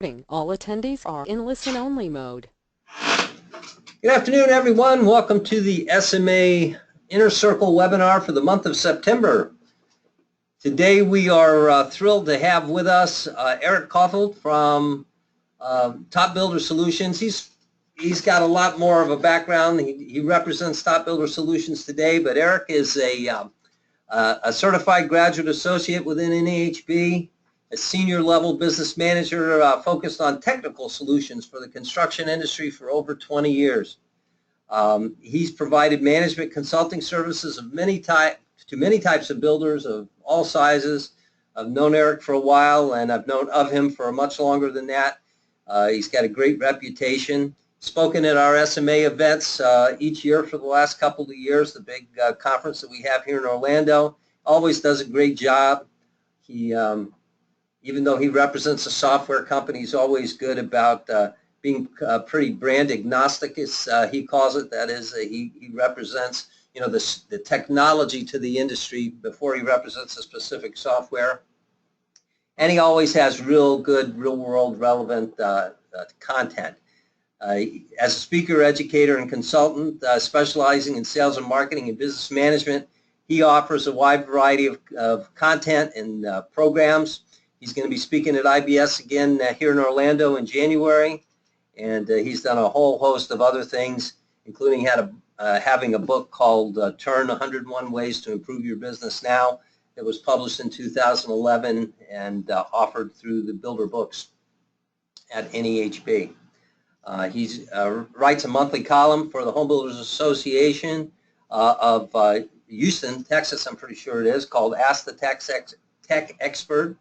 All attendees are in listen-only mode. Good afternoon, everyone. Welcome to the SMA Inner Circle webinar for the month of September. Today we are thrilled to have with us Eric Koffeld from TopBuilder Solutions. He's got a lot more of a background. He represents TopBuilder Solutions today, but Eric is a certified graduate associate within NAHB, a senior level business manager focused on technical solutions for the construction industry for over 20 years. He's provided management consulting services of many types of builders of all sizes. I've known Eric for a while, and I've known of him for much longer than that. He's got a great reputation. Spoken at our SMA events each year for the last couple of years, the big conference that we have here in Orlando. Always does a great job. He even though he represents a software company, he's always good about being pretty brand agnostic, as he calls it. That is, he represents, the technology to the industry before he represents a specific software. And he always has real good, real-world relevant content. As a speaker, educator, and consultant, specializing in sales and marketing and business management, he offers a wide variety of content and programs. He's going to be speaking at IBS again here in Orlando in January, and he's done a whole host of other things, including having a book called Turn 101 Ways to Improve Your business Now. It was published in 2011 and offered through the Builder Books at NAHB. He writes a monthly column for the Home Builders Association of Houston, Texas, I'm pretty sure it is, called Ask the Tech Expert.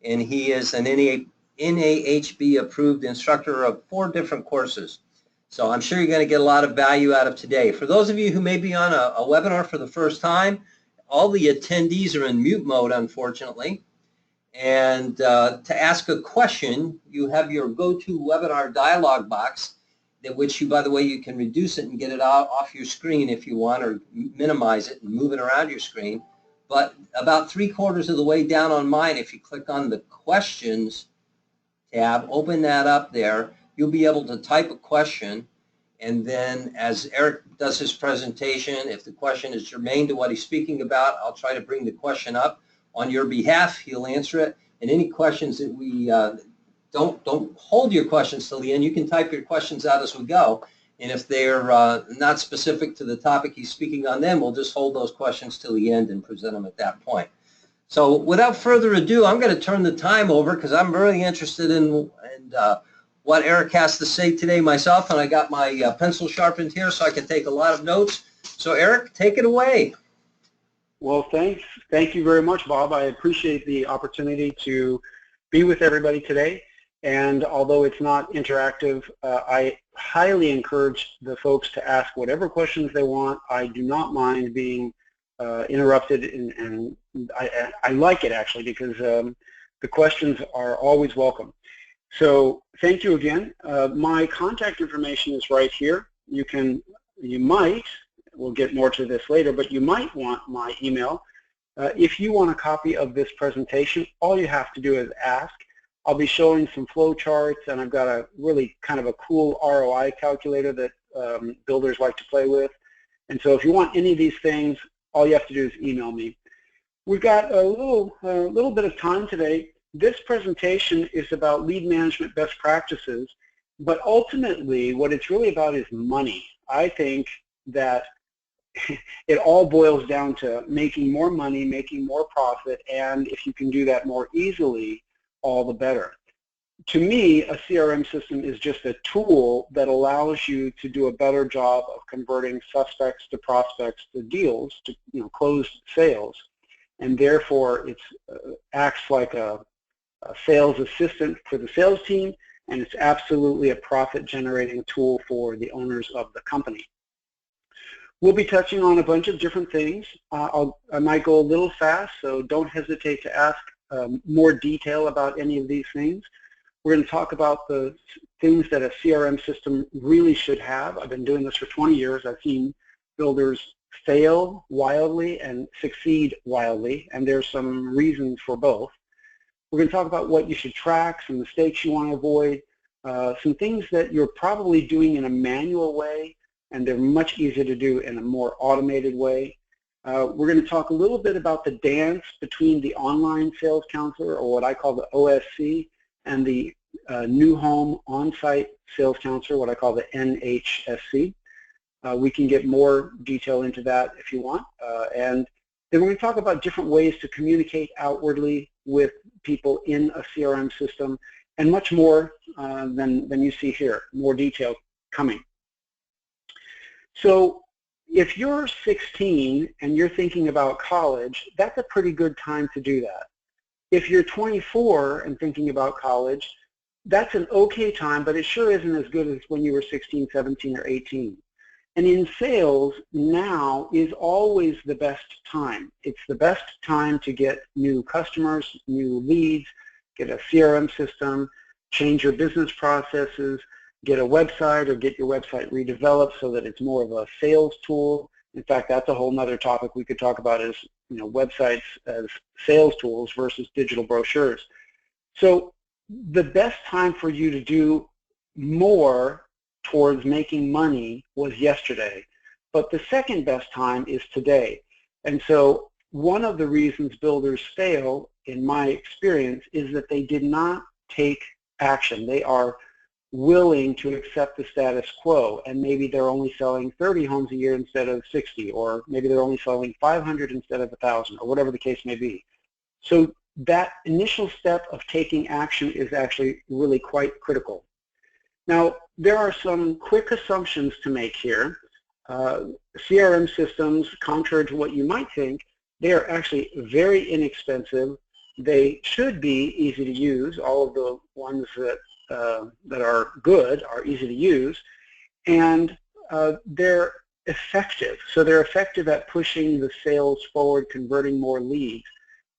And he is an NAHB approved instructor of 4 different courses. So I'm sure you're going to get a lot of value out of today. For those of you who may be on a webinar for the first time, all the attendees are in mute mode, unfortunately. And to ask a question, you have your GoToWebinar dialog box, which by the way, you can reduce it and get it off your screen if you want, or minimize it and move it around your screen. But about 3/4 of the way down on mine, if you click on the questions tab, open that up there, you'll be able to type a question. And then as Eric does his presentation, if the question is germane to what he's speaking about, I'll try to bring the question up on your behalf. He'll answer it. And any questions that we don't hold your questions till the end. You can type your questions out as we go. And if they're not specific to the topic he's speaking on, then we'll just hold those questions till the end and present them at that point. So without further ado, I'm going to turn the time over because I'm really interested in what Eric has to say today myself, and I got my pencil sharpened here so I can take a lot of notes. So Eric, take it away. Well, thanks. Thank you very much, Bob. I appreciate the opportunity to be with everybody today. And although it's not interactive, I highly encourage the folks to ask whatever questions they want. I do not mind being interrupted, and I like it actually because the questions are always welcome. So thank you again. My contact information is right here. You might, we'll get more to this later, but you might want my email. If you want a copy of this presentation, all you have to do is ask. I'll be showing some flow charts, and I've got a really kind of a cool ROI calculator that builders like to play with. And so if you want any of these things, all you have to do is email me. We've got a little bit of time today. This presentation is about lead management best practices, but ultimately what it's really about is money. I think that it all boils down to making more money, making more profit, and if you can do that more easily, all the better. To me, a CRM system is just a tool that allows you to do a better job of converting suspects to prospects to deals, to closed sales, and therefore it acts like a sales assistant for the sales team, and it's absolutely a profit-generating tool for the owners of the company. We'll be touching on a bunch of different things. I might go a little fast, so don't hesitate to ask more detail about any of these things. We're going to talk about the things that a CRM system really should have. I've been doing this for 20 years. I've seen builders fail wildly and succeed wildly, and there's some reasons for both. We're going to talk about what you should track, some mistakes you want to avoid, some things that you're probably doing in a manual way, and they're much easier to do in a more automated way. We're going to talk a little bit about the dance between the online sales counselor, or what I call the OSC, and the new home on-site sales counselor, what I call the NHSC. We can get more detail into that if you want. And then we're going to talk about different ways to communicate outwardly with people in a CRM system, and much more than you see here, more detail coming. So if you're 16 and you're thinking about college, that's a pretty good time to do that. If you're 24 and thinking about college, that's an okay time, but it sure isn't as good as when you were 16, 17, or 18. And in sales, now is always the best time. It's the best time to get new customers, new leads, get a CRM system, change your business processes, get a website or get your website redeveloped so that it's more of a sales tool. In fact, that's a whole nother topic we could talk about, is websites as sales tools versus digital brochures. So the best time for you to do more towards making money was yesterday, but the second best time is today. And so one of the reasons builders fail, in my experience, is that they did not take action. They are willing to accept the status quo, and maybe they're only selling 30 homes a year instead of 60, or maybe they're only selling 500 instead of 1,000, or whatever the case may be. So that initial step of taking action is actually really quite critical. Now, there are some quick assumptions to make here. CRM systems, contrary to what you might think, they are actually very inexpensive. They should be easy to use. All of the ones that are good are easy to use, and they're effective. So they're effective at pushing the sales forward, converting more leads.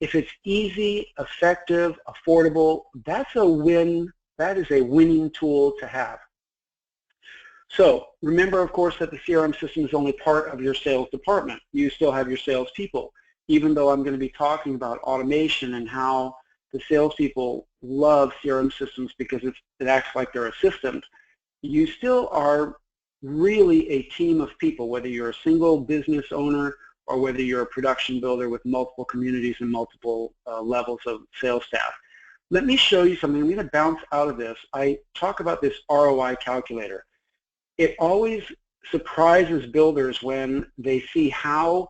If it's easy, effective, affordable, that's a win. That is a winning tool to have. So remember, of course, that the CRM system is only part of your sales department. You still have your salespeople. Even though I'm going to be talking about automation and how the salespeople love CRM systems because it acts like they're assistants, you still are really a team of people, whether you're a single business owner or whether you're a production builder with multiple communities and multiple levels of sales staff. Let me show you something. I'm going to bounce out of this. I talk about this ROI calculator. It always surprises builders when they see how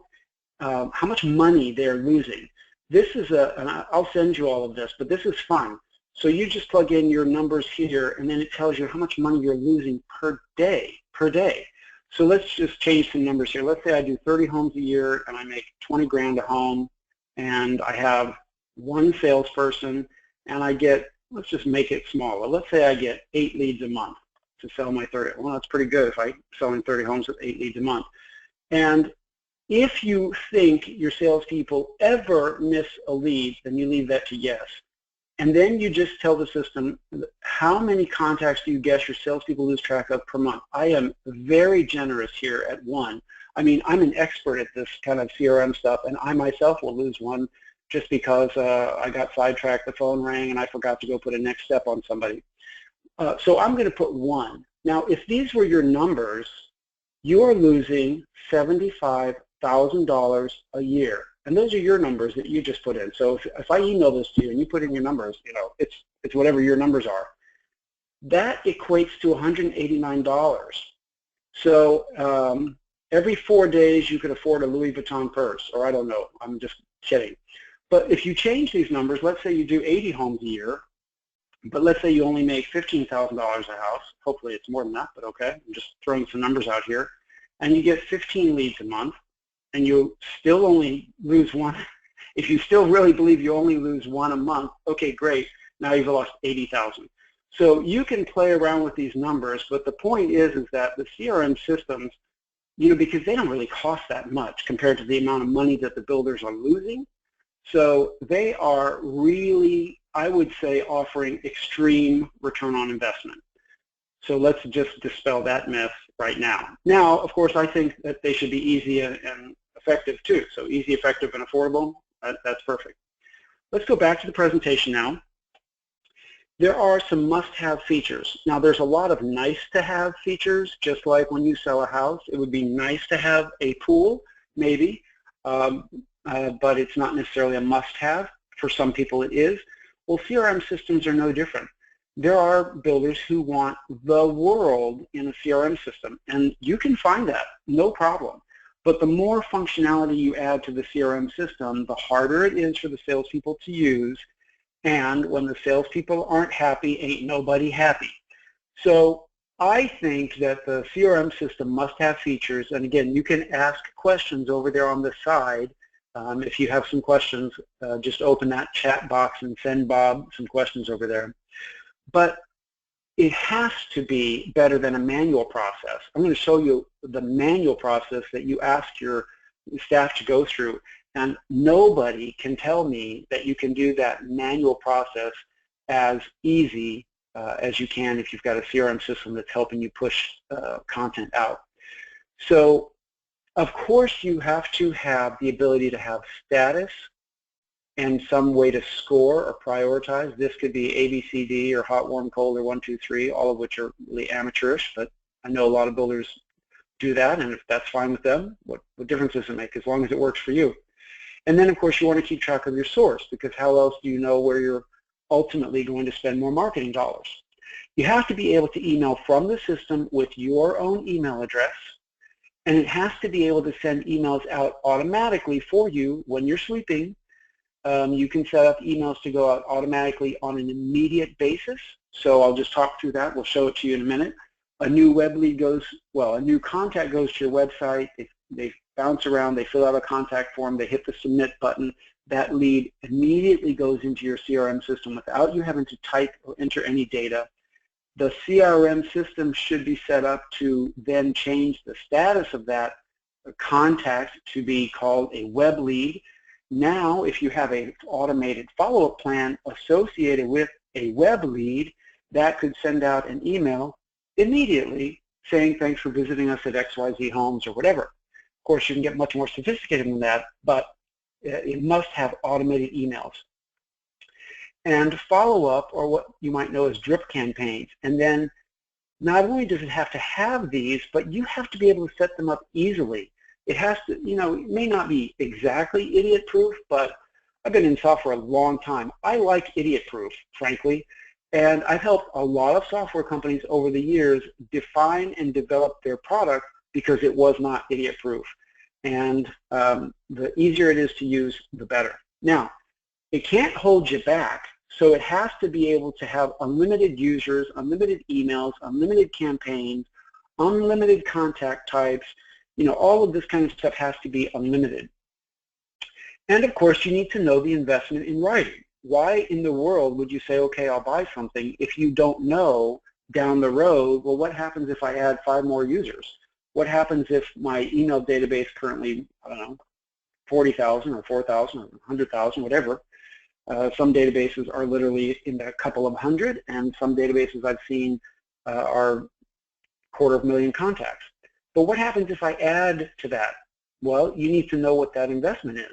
much money they're losing. This is and I'll send you all of this, but this is fun. So you just plug in your numbers here, and then it tells you how much money you're losing per day. So let's just change some numbers here. Let's say I do 30 homes a year, and I make 20 grand a home, and I have one salesperson, and I get, let's just make it smaller. Let's say I get 8 leads a month to sell my 30. Well, that's pretty good if I'm selling 30 homes with 8 leads a month. And if you think your salespeople ever miss a lead, then you leave that to yes. And then you just tell the system, how many contacts do you guess your salespeople lose track of per month? I am very generous here at 1. I mean, I'm an expert at this kind of CRM stuff, and I myself will lose one just because I got sidetracked, the phone rang, and I forgot to go put a next step on somebody. So I'm going to put 1. Now, if these were your numbers, you are losing $75,000 a year. And those are your numbers that you just put in. So if I email this to you and you put in your numbers, it's whatever your numbers are. That equates to $189. So every 4 days you could afford a Louis Vuitton purse, or I don't know, I'm just kidding. But if you change these numbers, let's say you do 80 homes a year, but let's say you only make $15,000 a house. Hopefully it's more than that, but okay, I'm just throwing some numbers out here. And you get 15 leads a month, and you still only lose 1. If you still really believe you only lose 1 a month, okay, great. Now you've lost 80,000. So you can play around with these numbers, but the point is that the CRM systems, because they don't really cost that much compared to the amount of money that the builders are losing. So they are really, I would say, offering extreme return on investment. So let's just dispel that myth right now. Now, of course, I think that they should be easy and effective too. So easy, effective, and affordable, that's perfect. let's go back to the presentation now. There are some must-have features. Now, there's a lot of nice-to-have features, just like when you sell a house. It would be nice to have a pool, maybe, but it's not necessarily a must-have. For some people it is. Well, CRM systems are no different. There are builders who want the world in a CRM system, and you can find that, no problem. But the more functionality you add to the CRM system, the harder it is for the salespeople to use, and when the salespeople aren't happy, ain't nobody happy. So I think that the CRM system must have features, and again, you can ask questions over there on the side. If you have some questions, just open that chat box and send Bob some questions over there. But it has to be better than a manual process. I'm going to show you the manual process that you ask your staff to go through, and nobody can tell me that you can do that manual process as easy as you can if you've got a CRM system that's helping you push content out. So, of course, you have to have the ability to have status and some way to score or prioritize. This could be A, B, C, D, or hot, warm, cold, or 1, 2, 3, all of which are really amateurish, but I know a lot of builders do that, and if that's fine with them, what difference does it make as long as it works for you? And then, of course, you want to keep track of your source, because how else do you know where you're ultimately going to spend more marketing dollars? You have to be able to email from the system with your own email address, and it has to be able to send emails out automatically for you when you're sleeping. You can set up emails to go out automatically on an immediate basis. So I'll just talk through that. We'll show it to you in a minute. A new web lead goes, well, a new contact goes to your website. They bounce around. They fill out a contact form. They hit the submit button. That lead immediately goes into your CRM system without you having to type or enter any data. The CRM system should be set up to then change the status of that contact to be called a web lead. Now, if you have an automated follow-up plan associated with a web lead, that could send out an email immediately saying, thanks for visiting us at XYZ Homes or whatever. Of course, you can get much more sophisticated than that, but it must have automated emails. And follow-up, or what you might know as drip campaigns. And then not only does it have to have these, but you have to be able to set them up easily. It has to, you know, it may not be exactly idiot-proof, but I've been in software a long time. I like idiot-proof, frankly, and I've helped a lot of software companies over the years define and develop their product because it was not idiot-proof. And the easier it is to use, the better. Now, it can't hold you back, so it has to be able to have unlimited users, unlimited emails, unlimited campaigns, unlimited contact types. You know, all of this kind of stuff has to be unlimited. And of course, you need to know the investment in writing. Why in the world would you say, okay, I'll buy something if you don't know down the road, well, what happens if I add 5 more users? What happens if my email database currently, I don't know, 40,000 or 4,000 or 100,000, whatever. Some databases are literally in a couple of hundred, and some databases I've seen are 250,000 contacts. But what happens if I add to that? Well, you need to know what that investment is.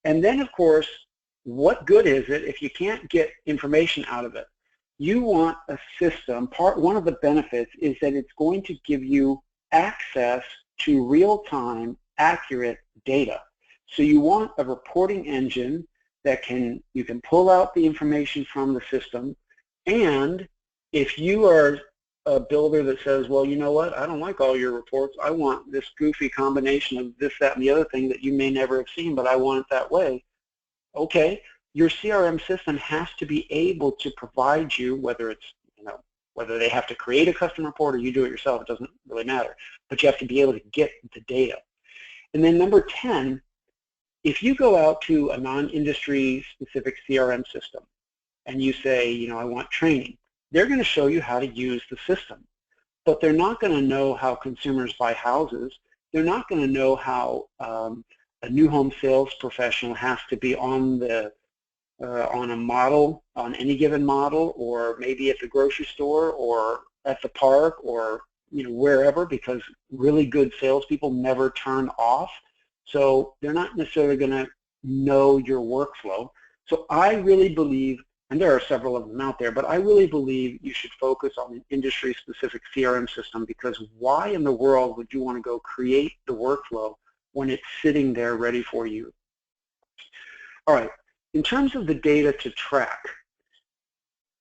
And then, of course, what good is it if you can't get information out of it? You want a system. One of the benefits is that it's going to give you access to real-time, accurate data. So you want a reporting engine that you can pull out the information from the system, and if you are a builder that says, well, you know what, I don't like all your reports, I want this goofy combination of this, that, and the other thing that you may never have seen, but I want it that way. Okay, your CRM system has to be able to provide you, whether it's, you know, whether they have to create a custom report or you do it yourself, it doesn't really matter, but you have to be able to get the data. And then number 10, if you go out to a non-industry specific CRM system and you say, you know, I want training, they're going to show you how to use the system, but they're not going to know how consumers buy houses. They're not going to know how a new home sales professional has to be on a model, on any given model, or maybe at the grocery store or at the park or, you know, wherever, because really good salespeople never turn off. So they're not necessarily going to know your workflow. So I really believe, and there are several of them out there, but I really believe you should focus on an industry-specific CRM system, because why in the world would you want to go create the workflow when it's sitting there ready for you? All right, in terms of the data to track,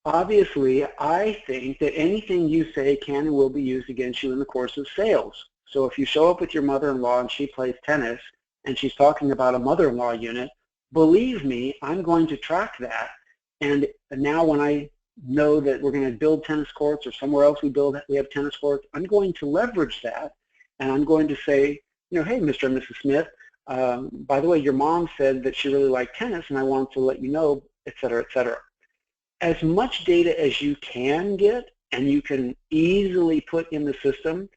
obviously I think that anything you say can and will be used against you in the course of sales. So if you show up with your mother-in-law and she plays tennis and she's talking about a mother-in-law unit, believe me, I'm going to track that. And now when I know that we're going to build tennis courts, or somewhere else we have tennis courts, I'm going to leverage that, and I'm going to say, you know, hey, Mr. and Mrs. Smith, by the way, your mom said that she really liked tennis, and I wanted to let you know, et cetera, et cetera. As much data as you can get, and you can easily put in the system.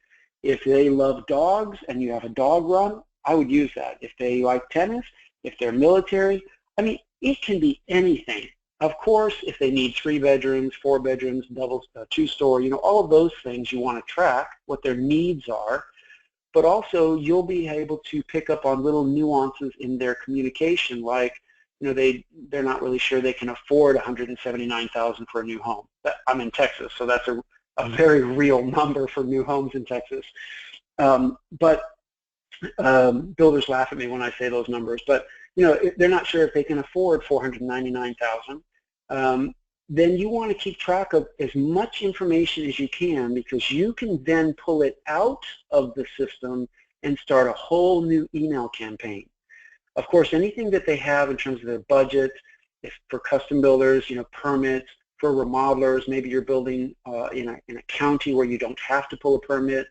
If they love dogs and you have a dog run, I would use that. If they like tennis, if they're military, I mean, it can be anything. Of course, if they need 3 bedrooms, 4 bedrooms, doubles, 2-story, you know, all of those things you want to track, what their needs are, but also you'll be able to pick up on little nuances in their communication, like, you know, they're not really sure they can afford $179,000 for a new home. I'm in Texas, so that's a very real number for new homes in Texas. But builders laugh at me when I say those numbers, but you know, they're not sure if they can afford $499,000. Then you want to keep track of as much information as you can, because you can then pull it out of the system and start a whole new email campaign. Of course, anything that they have in terms of their budget, if for custom builders, you know, permits, for remodelers, maybe you're building in a county where you don't have to pull a permit.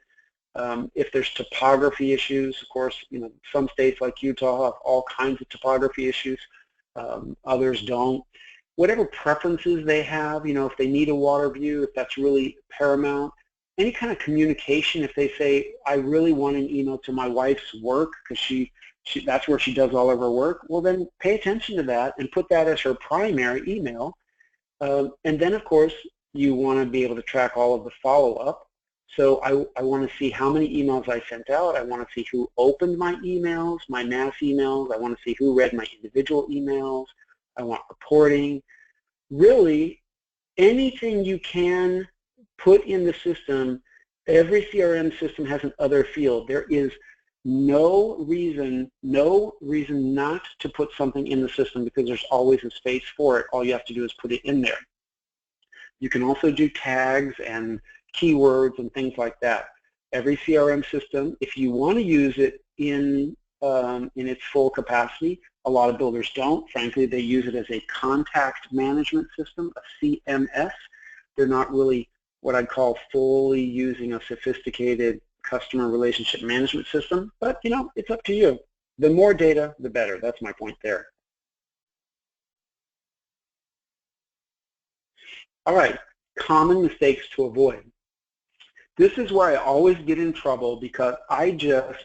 If there's topography issues, of course, you know, some states like Utah have all kinds of topography issues. Others don't. Whatever preferences they have, you know, if they need a water view, if that's really paramount, any kind of communication, if they say, I really want an email to my wife's work because that's where she does all of her work, well then pay attention to that and put that as her primary email. And then of course you want to be able to track all of the follow-up. So I want to see how many emails I sent out. I want to see who opened my emails, my mass emails. I want to see who read my individual emails. I want reporting. Really, anything you can put in the system. Every CRM system has an other field. There is no reason not to put something in the system, because there's always a space for it. All you have to do is put it in there. You can also do tags and keywords and things like that. Every CRM system, if you want to use it in its full capacity, a lot of builders don't. Frankly, they use it as a contact management system, a CMS. They're not really what I'd call fully using a sophisticated customer relationship management system, but you know, it's up to you. The more data, the better. That's my point there. All right, common mistakes to avoid. This is where I always get in trouble, because I just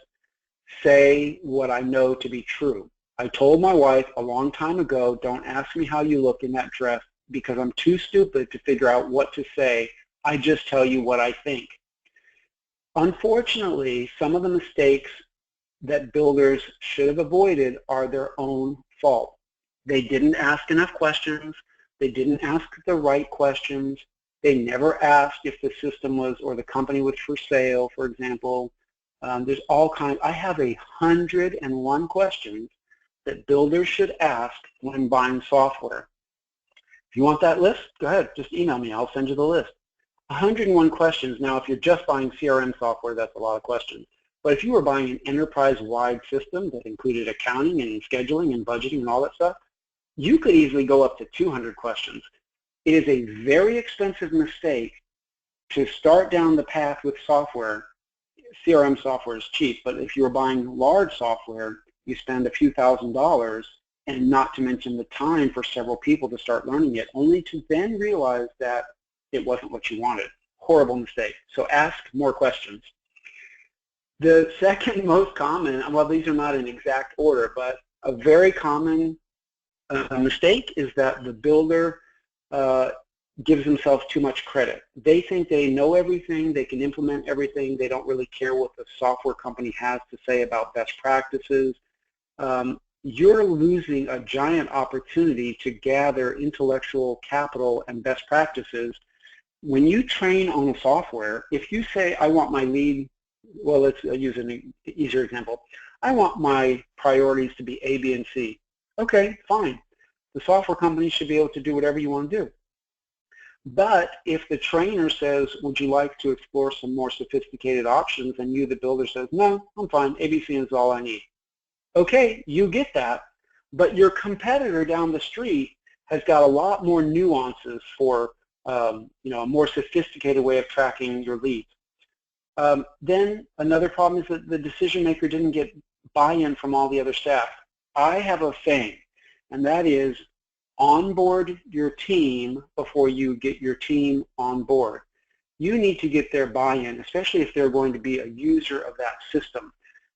say what I know to be true. I told my wife a long time ago, don't ask me how you look in that dress, because I'm too stupid to figure out what to say. I just tell you what I think. Unfortunately, some of the mistakes that builders should have avoided are their own fault. They didn't ask enough questions. They didn't ask the right questions. They never asked if the system was, or the company was for sale, for example. There's all kinds. I have 101 questions that builders should ask when buying software. If you want that list, go ahead, just email me. I'll send you the list. 101 questions. Now, if you're just buying CRM software, that's a lot of questions. But if you were buying an enterprise-wide system that included accounting and scheduling and budgeting and all that stuff, you could easily go up to 200 questions. It is a very expensive mistake to start down the path with software. CRM software is cheap, but if you're buying large software, you spend a few $1,000s, and not to mention the time for several people to start learning it, only to then realize that it wasn't what you wanted. Horrible mistake. So ask more questions. The second most common, well, these are not in exact order, but a very common mistake is that the builder gives themselves too much credit. They think they know everything, they can implement everything, they don't really care what the software company has to say about best practices. you're losing a giant opportunity to gather intellectual capital and best practices. When you train on a software, if you say, I want my lead, well, let's use an easier example. I want my priorities to be A, B, and C. Okay, fine. The software company should be able to do whatever you want to do. But if the trainer says, would you like to explore some more sophisticated options, and you, the builder, says, no, I'm fine, ABC is all I need. Okay, you get that, but your competitor down the street has got a lot more nuances for a more sophisticated way of tracking your leads. Then another problem is that the decision maker didn't get buy-in from all the other staff. I have a saying, and that is, onboard your team before you get your team on board. You need to get their buy-in, especially if they're going to be a user of that system.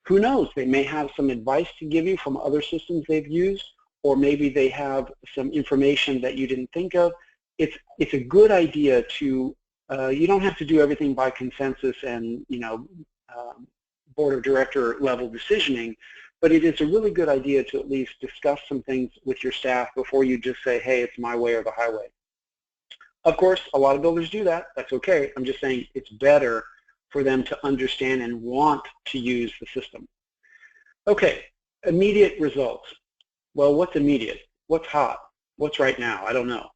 Who knows, they may have some advice to give you from other systems they've used, or maybe they have some information that you didn't think of. It's a good idea to, you don't have to do everything by consensus and board of director level decisioning, but it is a really good idea to at least discuss some things with your staff before you just say, hey, it's my way or the highway. Of course, a lot of builders do that. That's okay. I'm just saying it's better for them to understand and want to use the system. Okay, immediate results. Well, what's immediate? What's hot? What's right now? I don't know.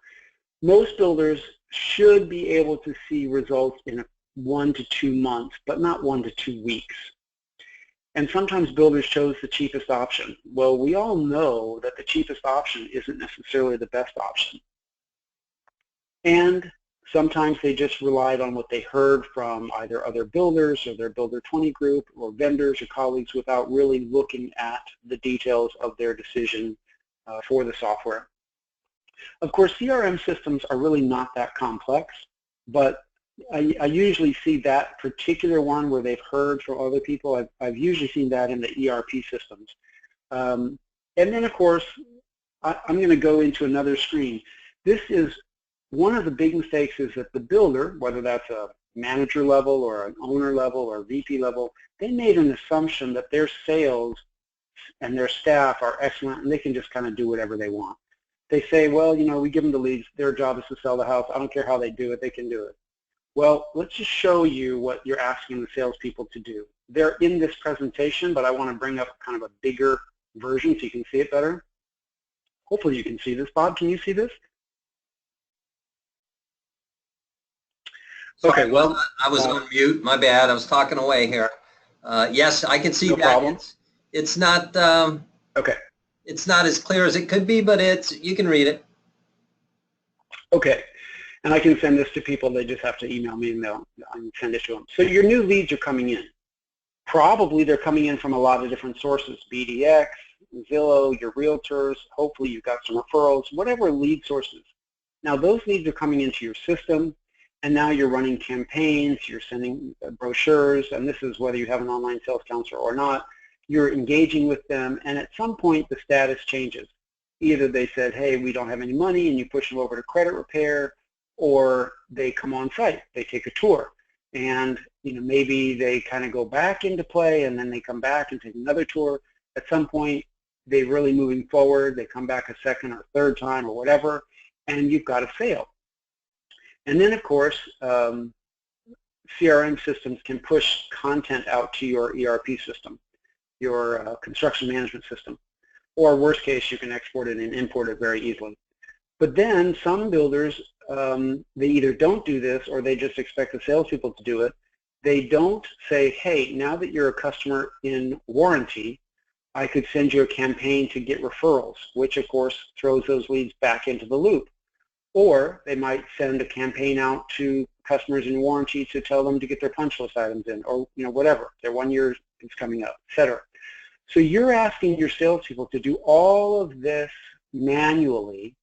Most builders should be able to see results in 1 to 2 months, but not 1 to 2 weeks. And sometimes builders chose the cheapest option. Well, we all know that the cheapest option isn't necessarily the best option. And sometimes they just relied on what they heard from either other builders or their Builder 20 group or vendors or colleagues without really looking at the details of their decision for the software. Of course, CRM systems are really not that complex, but I usually see that particular one where they've heard from other people. I've usually seen that in the ERP systems. And then, of course, I'm going to go into another screen. This is one of the big mistakes is that the builder, whether that's a manager level or an owner level or VP level, they made an assumption that their sales and their staff are excellent and they can just kind of do whatever they want. They say, well, we give them the leads. Their job is to sell the house. I don't care how they do it. They can do it. Well, let's just show you what you're asking the salespeople to do. They're in this presentation, but I want to bring up kind of a bigger version so you can see it better. Hopefully you can see this. Bob, can you see this? Okay, well, I was on mute. My bad. I was talking away here. Yes, I can see no that. Problem. It's not okay. It's not as clear as it could be, but you can read it. Okay. And I can send this to people. They just have to email me and I can send it to them. So your new leads are coming in. Probably they're coming in from a lot of different sources, BDX, Zillow, your realtors. Hopefully you've got some referrals, whatever lead sources. Now those leads are coming into your system, and now you're running campaigns, you're sending brochures, and this is whether you have an online sales counselor or not. You're engaging with them, and at some point the status changes. Either they said, hey, we don't have any money, and you push them over to credit repair, or they come on site, they take a tour, and maybe they kind of go back into play, and then they come back and take another tour. At some point, they're really moving forward, they come back a second or third time or whatever, and you've got a sale. And then, of course, CRM systems can push content out to your ERP system, your construction management system, or worst case, you can export it and import it very easily. But then some builders, they either don't do this or they just expect the salespeople to do it. They don't say, hey, now that you're a customer in warranty, I could send you a campaign to get referrals, which of course throws those leads back into the loop. Or they might send a campaign out to customers in warranty to tell them to get their punch list items in, or whatever, their 1 year is coming up, etc. So you're asking your salespeople to do all of this manually.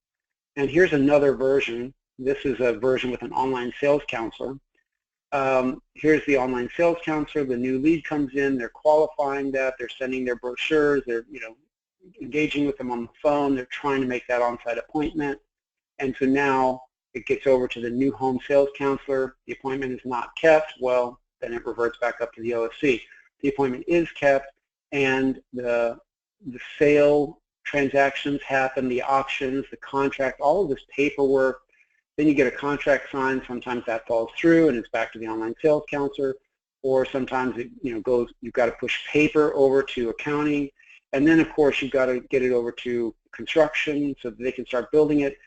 And here's another version. This is a version with an online sales counselor. Here's the online sales counselor. The new lead comes in. They're qualifying that. They're sending their brochures. They're engaging with them on the phone. They're trying to make that on-site appointment. And so now it gets over to the new home sales counselor. The appointment is not kept. Well, then it reverts back up to the OSC. The appointment is kept, and the sale transactions happen, the auctions, the contract, all of this paperwork. Then you get a contract signed. Sometimes that falls through and it's back to the online sales counselor, or sometimes it goes. You've got to push paper over to accounting, and then of course you've got to get it over to construction so that they can start building it.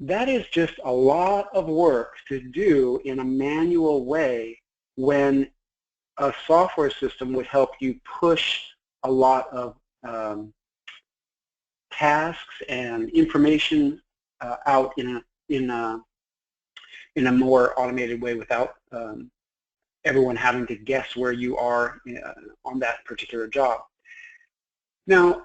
That is just a lot of work to do in a manual way when a software system would help you push a lot of tasks and information out in a more automated way without everyone having to guess where you are on that particular job. Now,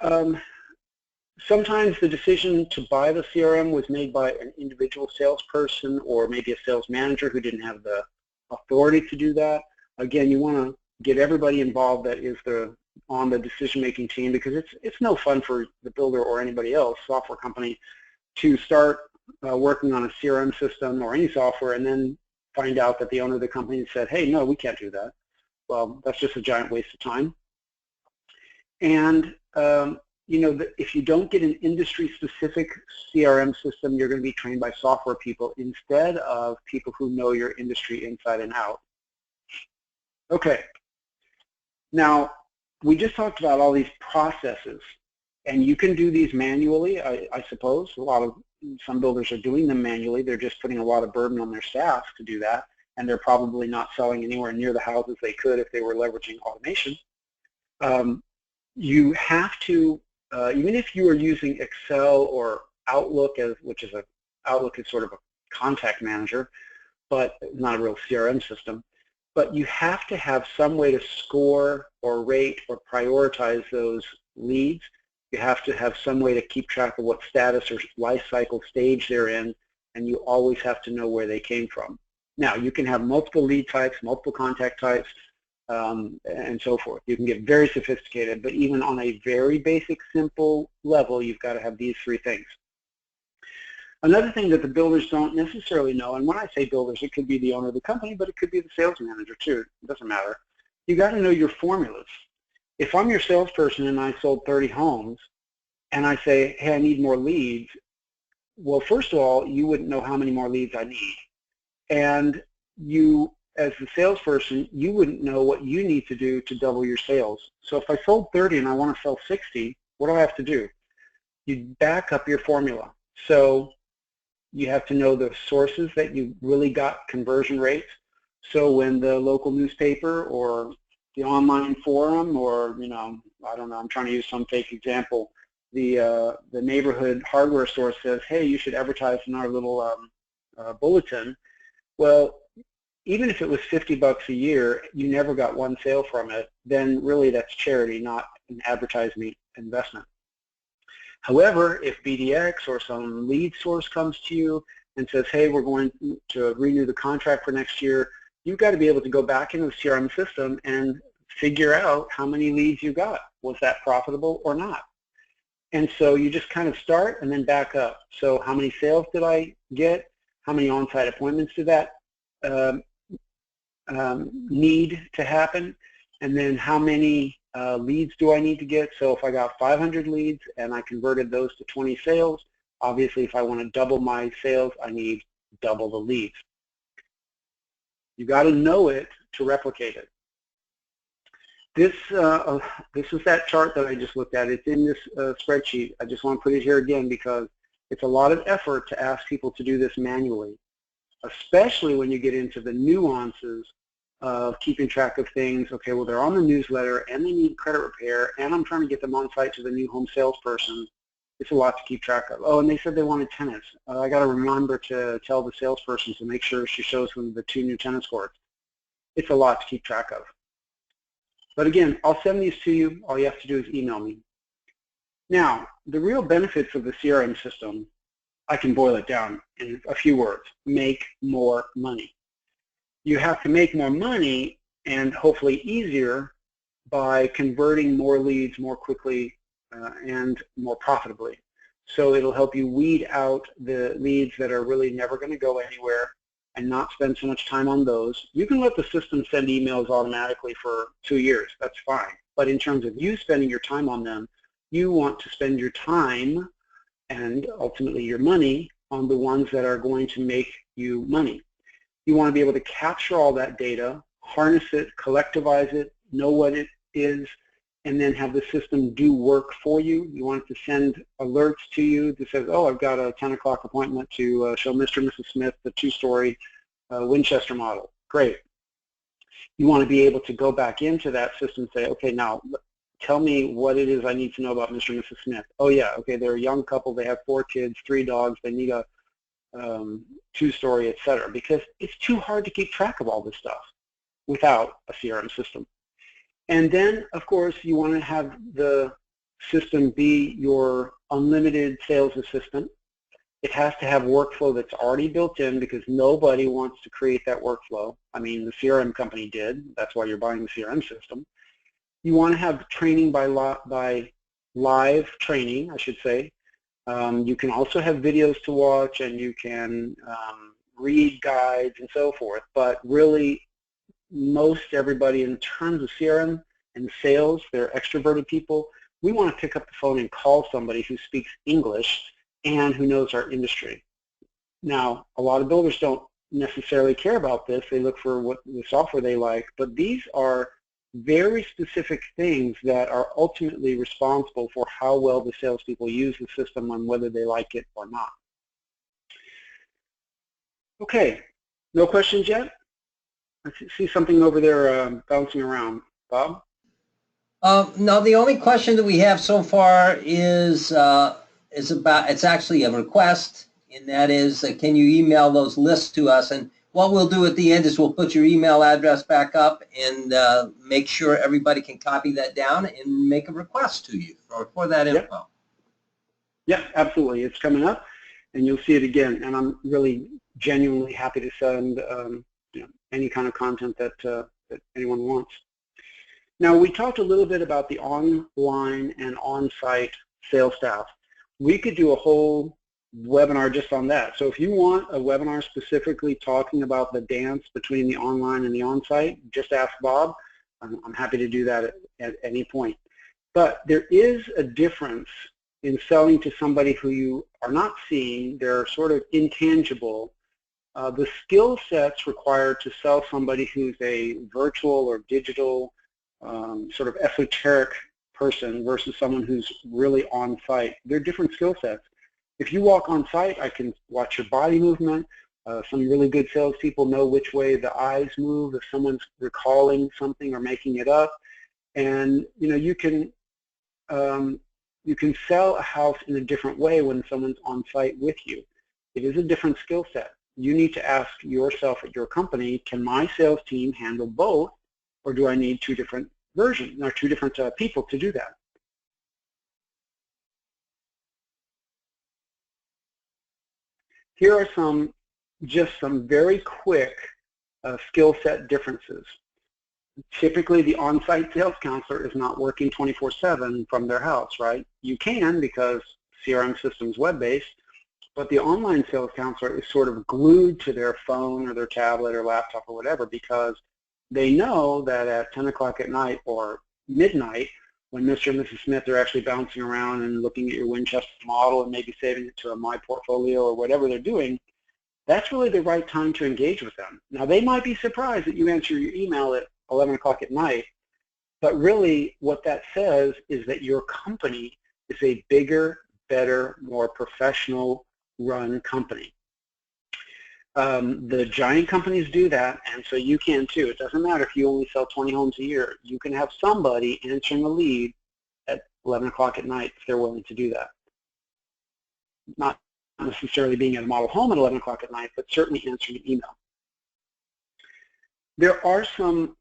sometimes the decision to buy the CRM was made by an individual salesperson or maybe a sales manager who didn't have the authority to do that. Again, you want to get everybody involved that is on the decision-making team, because it's no fun for the builder or anybody else, software company, to start working on a CRM system or any software and then find out that the owner of the company said, hey, no, we can't do that. Well, that's just a giant waste of time. And if you don't get an industry-specific CRM system, you're going to be trained by software people instead of people who know your industry inside and out. Okay. Now, we just talked about all these processes, and you can do these manually, I suppose. Some builders are doing them manually. They're just putting a lot of burden on their staff to do that, and they're probably not selling anywhere near the houses they could if they were leveraging automation. You have to, even if you are using Excel or Outlook, Outlook is sort of a contact manager, but not a real CRM system. But you have to have some way to score or rate or prioritize those leads. You have to have some way to keep track of what status or life cycle stage they're in, and you always have to know where they came from. Now, you can have multiple lead types, multiple contact types, and so forth. You can get very sophisticated, but even on a very basic, simple level, you've got to have these three things. Another thing that the builders don't necessarily know, and when I say builders, it could be the owner of the company, but it could be the sales manager too. It doesn't matter. You got to know your formulas. If I'm your salesperson and I sold 30 homes, and I say, hey, I need more leads, well, first of all, you wouldn't know how many more leads I need. And you, as the salesperson, you wouldn't know what you need to do to double your sales. So if I sold 30 and I want to sell 60, what do I have to do? You back up your formula. So you have to know the sources that you really got conversion rates. So when the local newspaper or the online forum or, I don't know, I'm trying to use some fake example, the neighborhood hardware store says, hey, you should advertise in our little bulletin. Well, even if it was $50 a year, you never got one sale from it, then really that's charity, not an advertising investment. However, if BDX or some lead source comes to you and says, hey, we're going to renew the contract for next year, you've got to be able to go back into the CRM system and figure out how many leads you got. Was that profitable or not? And so you just kind of start and then back up. So how many sales did I get? How many on-site appointments did that need to happen? And then how many leads do I need to get? So if I got 500 leads and I converted those to 20 sales, obviously if I want to double my sales, I need double the leads. You got to know it to replicate it. This is that chart that I just looked at. It's in this spreadsheet. I just want to put it here again because it's a lot of effort to ask people to do this manually, especially when you get into the nuances of keeping track of things. Okay, well, they're on the newsletter and they need credit repair, and I'm trying to get them on site to the new home salesperson. It's a lot to keep track of. Oh, and they said they wanted tennis. I got to remember to tell the salesperson to make sure she shows them the 2 new tennis courts. It's a lot to keep track of. But again, I'll send these to you. All you have to do is email me. Now, the real benefits of the CRM system, I can boil it down in a few words. Make more money. You have to make more money and hopefully easier by converting more leads more quickly and more profitably. So it'll help you weed out the leads that are really never going to go anywhere and not spend so much time on those. You can let the system send emails automatically for 2 years. That's fine. But in terms of you spending your time on them, You want to spend your time and ultimately your money on the ones that are going to make you money. You want to be able to capture all that data, harness it, collectivize it, know what it is, and then have the system do work for you. You want it to send alerts to you that says, oh, I've got a 10 o'clock appointment to show Mr. and Mrs. Smith the 2-story Winchester model. Great. You want to be able to go back into that system and say, okay, now tell me what it is I need to know about Mr. and Mrs. Smith. Oh yeah, okay, they're a young couple, they have 4 kids, 3 dogs, they need a 2-story, etc. Because it's too hard to keep track of all this stuff without a CRM system. And then, of course, you want to have the system be your unlimited sales assistant. It has to have workflow that's already built in because nobody wants to create that workflow. I mean, the CRM company did. That's why you're buying the CRM system. You want to have training by live training, I should say. You can also have videos to watch, and you can read guides and so forth. But really, most everybody in terms of CRM and sales, they're extroverted people. We want to pick up the phone and call somebody who speaks English and who knows our industry. Now, a lot of builders don't necessarily care about this. They look for what the software they like, but these are very specific things that are ultimately responsible for how well the salespeople use the system and whether they like it or not. Okay, no questions yet? I see something over there bouncing around. Bob? No, the only question that we have so far is about, it's actually a request, and that is, can you email those lists to us? And what we'll do at the end is we'll put your email address back up and make sure everybody can copy that down and make a request to you for that info. Yeah, absolutely. It's coming up, and you'll see it again. And I'm really genuinely happy to send any kind of content that anyone wants. Now, we talked a little bit about the online and on-site sales staff. We could do a whole webinar just on that. So if you want a webinar specifically talking about the dance between the online and the on-site, just ask Bob. I'm happy to do that at any point. But there is a difference in selling to somebody who you are not seeing. They're sort of intangible. The skill sets required to sell somebody who's a virtual or digital sort of esoteric person versus someone who's really on site, they're different skill sets. If you walk on site, I can watch your body movement. Some really good salespeople know which way the eyes move if someone's recalling something or making it up. And you can sell a house in a different way when someone's on site with you. It is a different skill set. You need to ask yourself at your company, can my sales team handle both, or do I need 2 different versions or 2 different people to do that? Here are just some very quick skill set differences. Typically, the on-site sales counselor is not working 24/7 from their house, right? You can because CRM system's web-based, but the online sales counselor is sort of glued to their phone or their tablet or laptop or whatever because they know that at 10 o'clock at night or midnight, when Mr. and Mrs. Smith are actually bouncing around and looking at your Winchester model and maybe saving it to a My Portfolio or whatever they're doing, that's really the right time to engage with them. Now, they might be surprised that you answer your email at 11 o'clock at night, but really what that says is that your company is a bigger, better, more professional run company. The giant companies do that, and so you can too. It doesn't matter if you only sell 20 homes a year. You can have somebody answering a lead at 11 o'clock at night if they're willing to do that. Not necessarily being at a model home at 11 o'clock at night, but certainly answering an email. There are some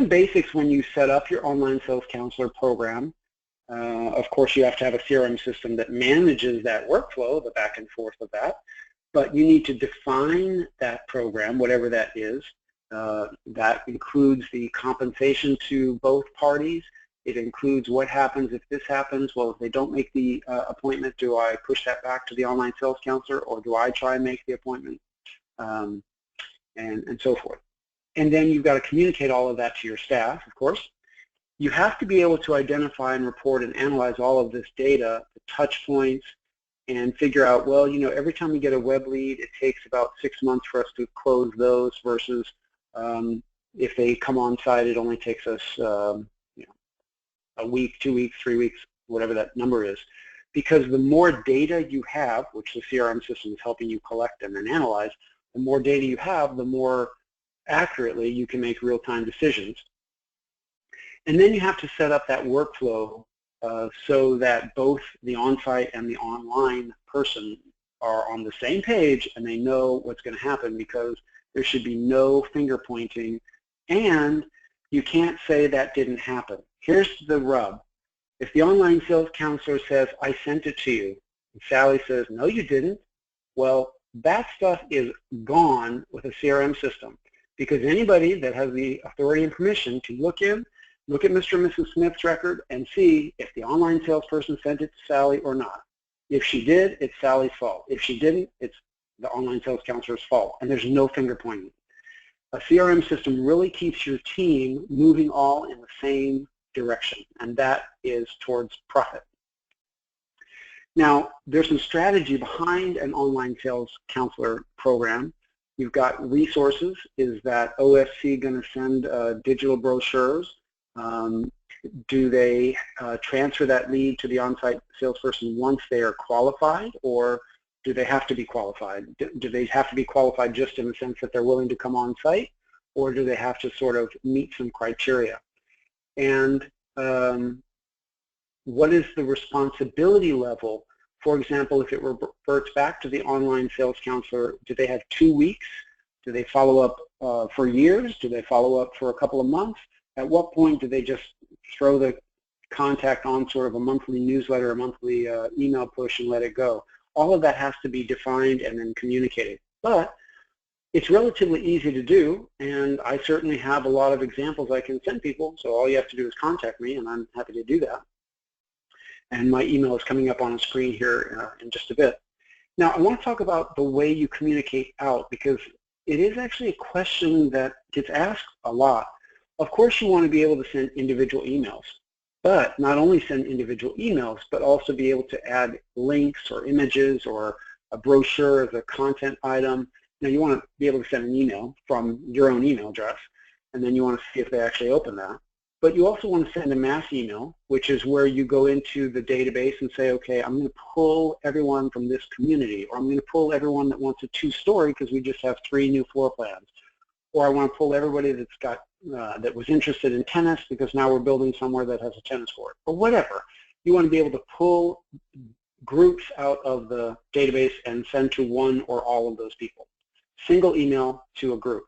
basics when you set up your online sales counselor program. Of course, you have to have a CRM system that manages that workflow, the back and forth of that. But you need to define that program, whatever that is. That includes the compensation to both parties. It includes what happens if this happens. Well, if they don't make the appointment, do I push that back to the online sales counselor, or do I try and make the appointment, and so forth. And then you've got to communicate all of that to your staff, of course. you have to be able to identify and report and analyze all of this data, the touch points, and figure out, well, you know, every time we get a web lead, it takes about 6 months for us to close those versus if they come on site, it only takes us you know, a week, 2 weeks, 3 weeks, whatever that number is. Because the more data you have, which the CRM system is helping you collect and then analyze, the more data you have, the more accurately you can make real-time decisions. And then you have to set up that workflow so that both the on-site and the online person are on the same page and they know what's going to happen, because there should be no finger pointing, and you can't say that didn't happen. Here's the rub. If the online sales counselor says, I sent it to you, and Sally says, no, you didn't, well, that stuff is gone with a CRM system, because anybody that has the authority and permission to look at Mr. and Mrs. Smith's record and see if the online salesperson sent it to Sally or not. If she did, it's Sally's fault. If she didn't, it's the online sales counselor's fault, and there's no finger pointing. A CRM system really keeps your team moving all in the same direction, and that is towards profit. Now, there's some strategy behind an online sales counselor program. You've got resources. Is that OSC going to send digital brochures? Do they transfer that lead to the on-site salesperson once they are qualified, or do they have to be qualified? Do they have to be qualified just in the sense that they're willing to come on-site, or do they have to sort of meet some criteria? And what is the responsibility level? For example, if it reverts back to the online sales counselor, do they have 2 weeks? Do they follow up for years? Do they follow up for a couple of months? At what point do they just throw the contact on sort of a monthly newsletter, a monthly email push, and let it go? All of that has to be defined and then communicated. But it's relatively easy to do, and I certainly have a lot of examples I can send people, so all you have to do is contact me, and I'm happy to do that. And my email is coming up on the screen here in just a bit. Now, I want to talk about the way you communicate out, because it is actually a question that gets asked a lot. Of course, you want to be able to send individual emails, but not only send individual emails, but also be able to add links or images or a brochure as a content item. Now, you want to be able to send an email from your own email address, and then you want to see if they actually open that. But you also want to send a mass email, which is where you go into the database and say, okay, I'm going to pull everyone from this community, or I'm going to pull everyone that wants a 2-story because we just have 3 new floor plans, or I want to pull everybody that's got that was interested in tennis because now we're building somewhere that has a tennis court, or whatever. You want to be able to pull groups out of the database and send to one or all of those people. Single email to a group.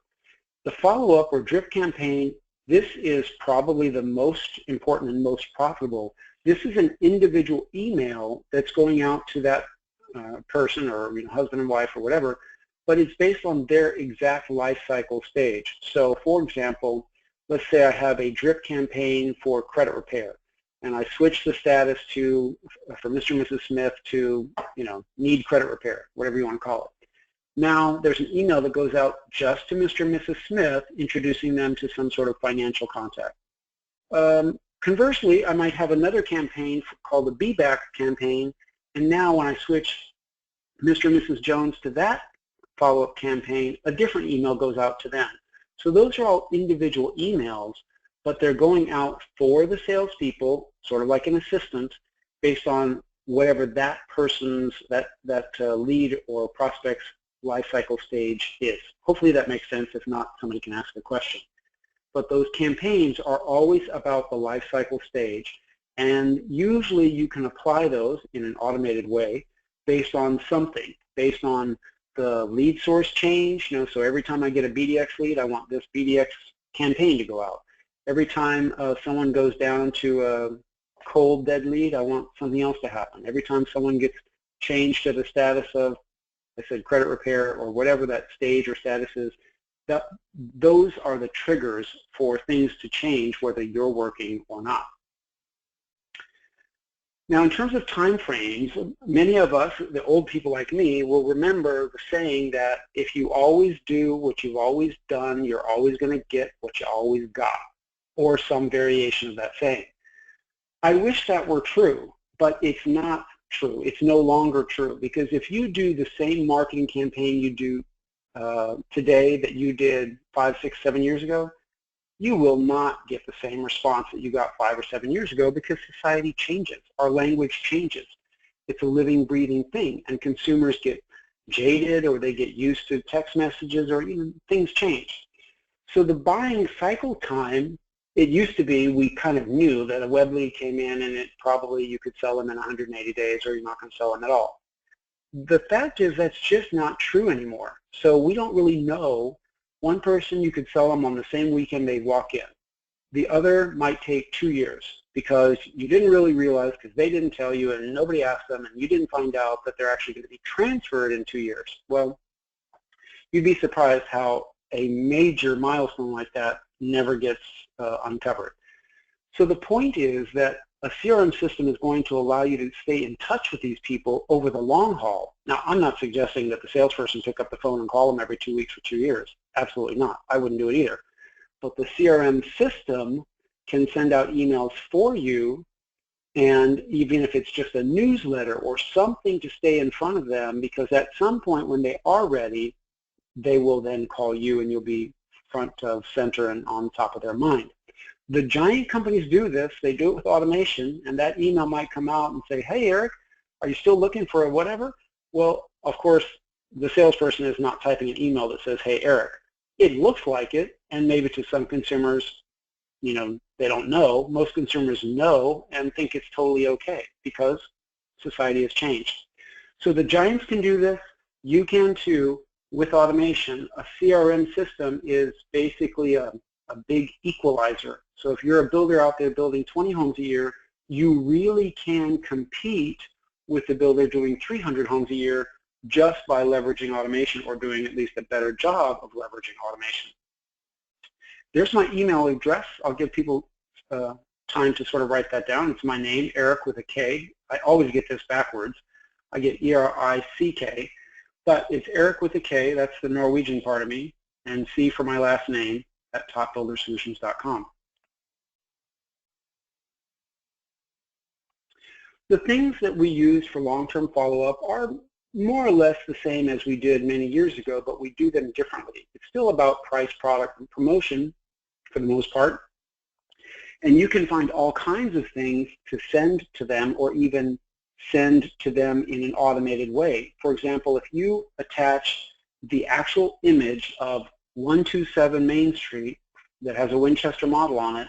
The follow-up or drip campaign, this is probably the most important and most profitable. This is an individual email that's going out to that person, or husband and wife or whatever, but it's based on their exact life cycle stage. So for example, let's say I have a drip campaign for credit repair, and I switch the status to, for Mr. and Mrs. Smith to, need credit repair, whatever you want to call it. Now there's an email that goes out just to Mr. and Mrs. Smith, introducing them to some sort of financial contact. Conversely, I might have another campaign called the Be Back campaign, and now when I switch Mr. and Mrs. Jones to that follow-up campaign, a different email goes out to them. So those are all individual emails, but they're going out for the salespeople, sort of like an assistant, based on whatever that person's, that lead or prospect's life cycle stage is. Hopefully that makes sense. If not, somebody can ask a question. But those campaigns are always about the life cycle stage, and usually you can apply those in an automated way based on something, based on the lead source change. So every time I get a BDX lead, I want this BDX campaign to go out. Every time someone goes down to a cold dead lead, I want something else to happen. Every time someone gets changed to the status of, I said, credit repair, or whatever that stage or status is, those are the triggers for things to change, whether you're working or not. Now, in terms of time frames, many of us, the old people like me, will remember the saying that if you always do what you've always done, you're always going to get what you always got. or some variation of that saying. I wish that were true, but it's not true. It's no longer true, because if you do the same marketing campaign you do today that you did 5, 6, 7 years ago, you will not get the same response that you got 5 or 7 years ago, because society changes. Our language changes. It's a living, breathing thing, and consumers get jaded, or they get used to text messages, or things change. So the buying cycle time, it used to be we kind of knew that a web lead came in and it probably you could sell them in 180 days or you're not going to sell them at all. The fact is that's just not true anymore. So we don't really know. One person you could sell them on the same weekend they walk in. The other might take 2 years because you didn't really realize, because they didn't tell you and nobody asked them, and you didn't find out that they're actually going to be transferred in 2 years. Well, you'd be surprised how a major milestone like that never gets uncovered. So the point is that a CRM system is going to allow you to stay in touch with these people over the long haul. Now, I'm not suggesting that the salesperson pick up the phone and call them every 2 weeks for 2 years. Absolutely not. I wouldn't do it either. But the CRM system can send out emails for you, and even if it's just a newsletter or something to stay in front of them, because at some point when they are ready, they will then call you and you'll be front of center and on top of their mind. The giant companies do this. They do it with automation, and that email might come out and say, hey, Eric, are you still looking for a whatever? Well, of course, the salesperson is not typing an email that says, hey, Eric. It looks like it, and maybe to some consumers, they don't know. Most consumers know and think it's totally okay because society has changed. So the giants can do this. You can too with automation. A CRM system is basically a big equalizer. So if you're a builder out there building 20 homes a year, you really can compete with the builder doing 300 homes a year just by leveraging automation, or doing at least a better job of leveraging automation. There's my email address. I'll give people time to sort of write that down. It's my name, Eric with a K. I always get this backwards. I get E-R-I-C-K, but it's Eric with a K. That's the Norwegian part of me, and C for my last name at TopBuilderSolutions.com. The things that we use for long-term follow-up are more or less the same as we did many years ago, but we do them differently. It's still about price, product, and promotion for the most part. And you can find all kinds of things to send to them, or even send to them in an automated way. For example, if you attach the actual image of 127 Main Street that has a Winchester model on it,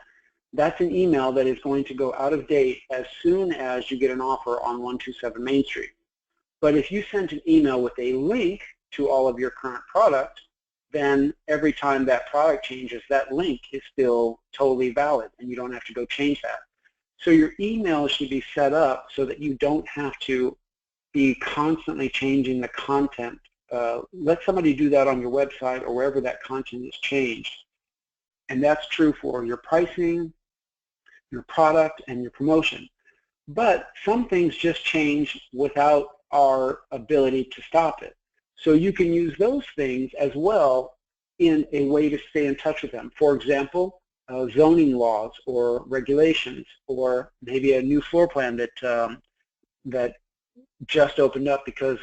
that's an email that is going to go out of date as soon as you get an offer on 127 Main Street. But if you send an email with a link to all of your current product, then every time that product changes, that link is still totally valid, and you don't have to go change that. So your email should be set up so that you don't have to be constantly changing the content. Let somebody do that on your website or wherever that content is changed. And that's true for your pricing, your product, and your promotion. But some things just change without our ability to stop it. So you can use those things as well in a way to stay in touch with them. For example, zoning laws or regulations, or maybe a new floor plan that that just opened up because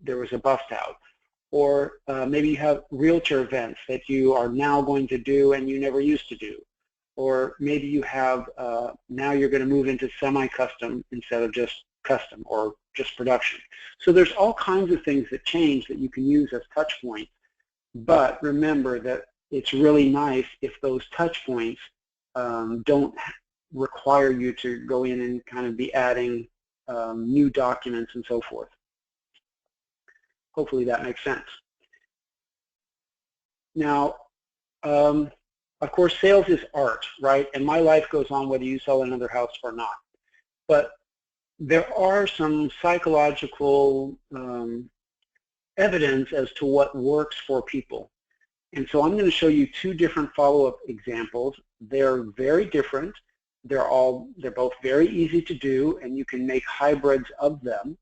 there was a bust out. Or maybe you have realtor events that you are now going to do and you never used to do. Or maybe you have, now you're going to move into semi-custom instead of just custom or just production. So there's all kinds of things that change that you can use as touch points. But remember that it's really nice if those touch points don't require you to go in and kind of be adding new documents and so forth. Hopefully that makes sense. Now, of course, sales is art, right? And my life goes on whether you sell another house or not. But there are some psychological evidence as to what works for people. And so I'm going to show you two different follow-up examples. They're very different. They're both very easy to do, and you can make hybrids of them.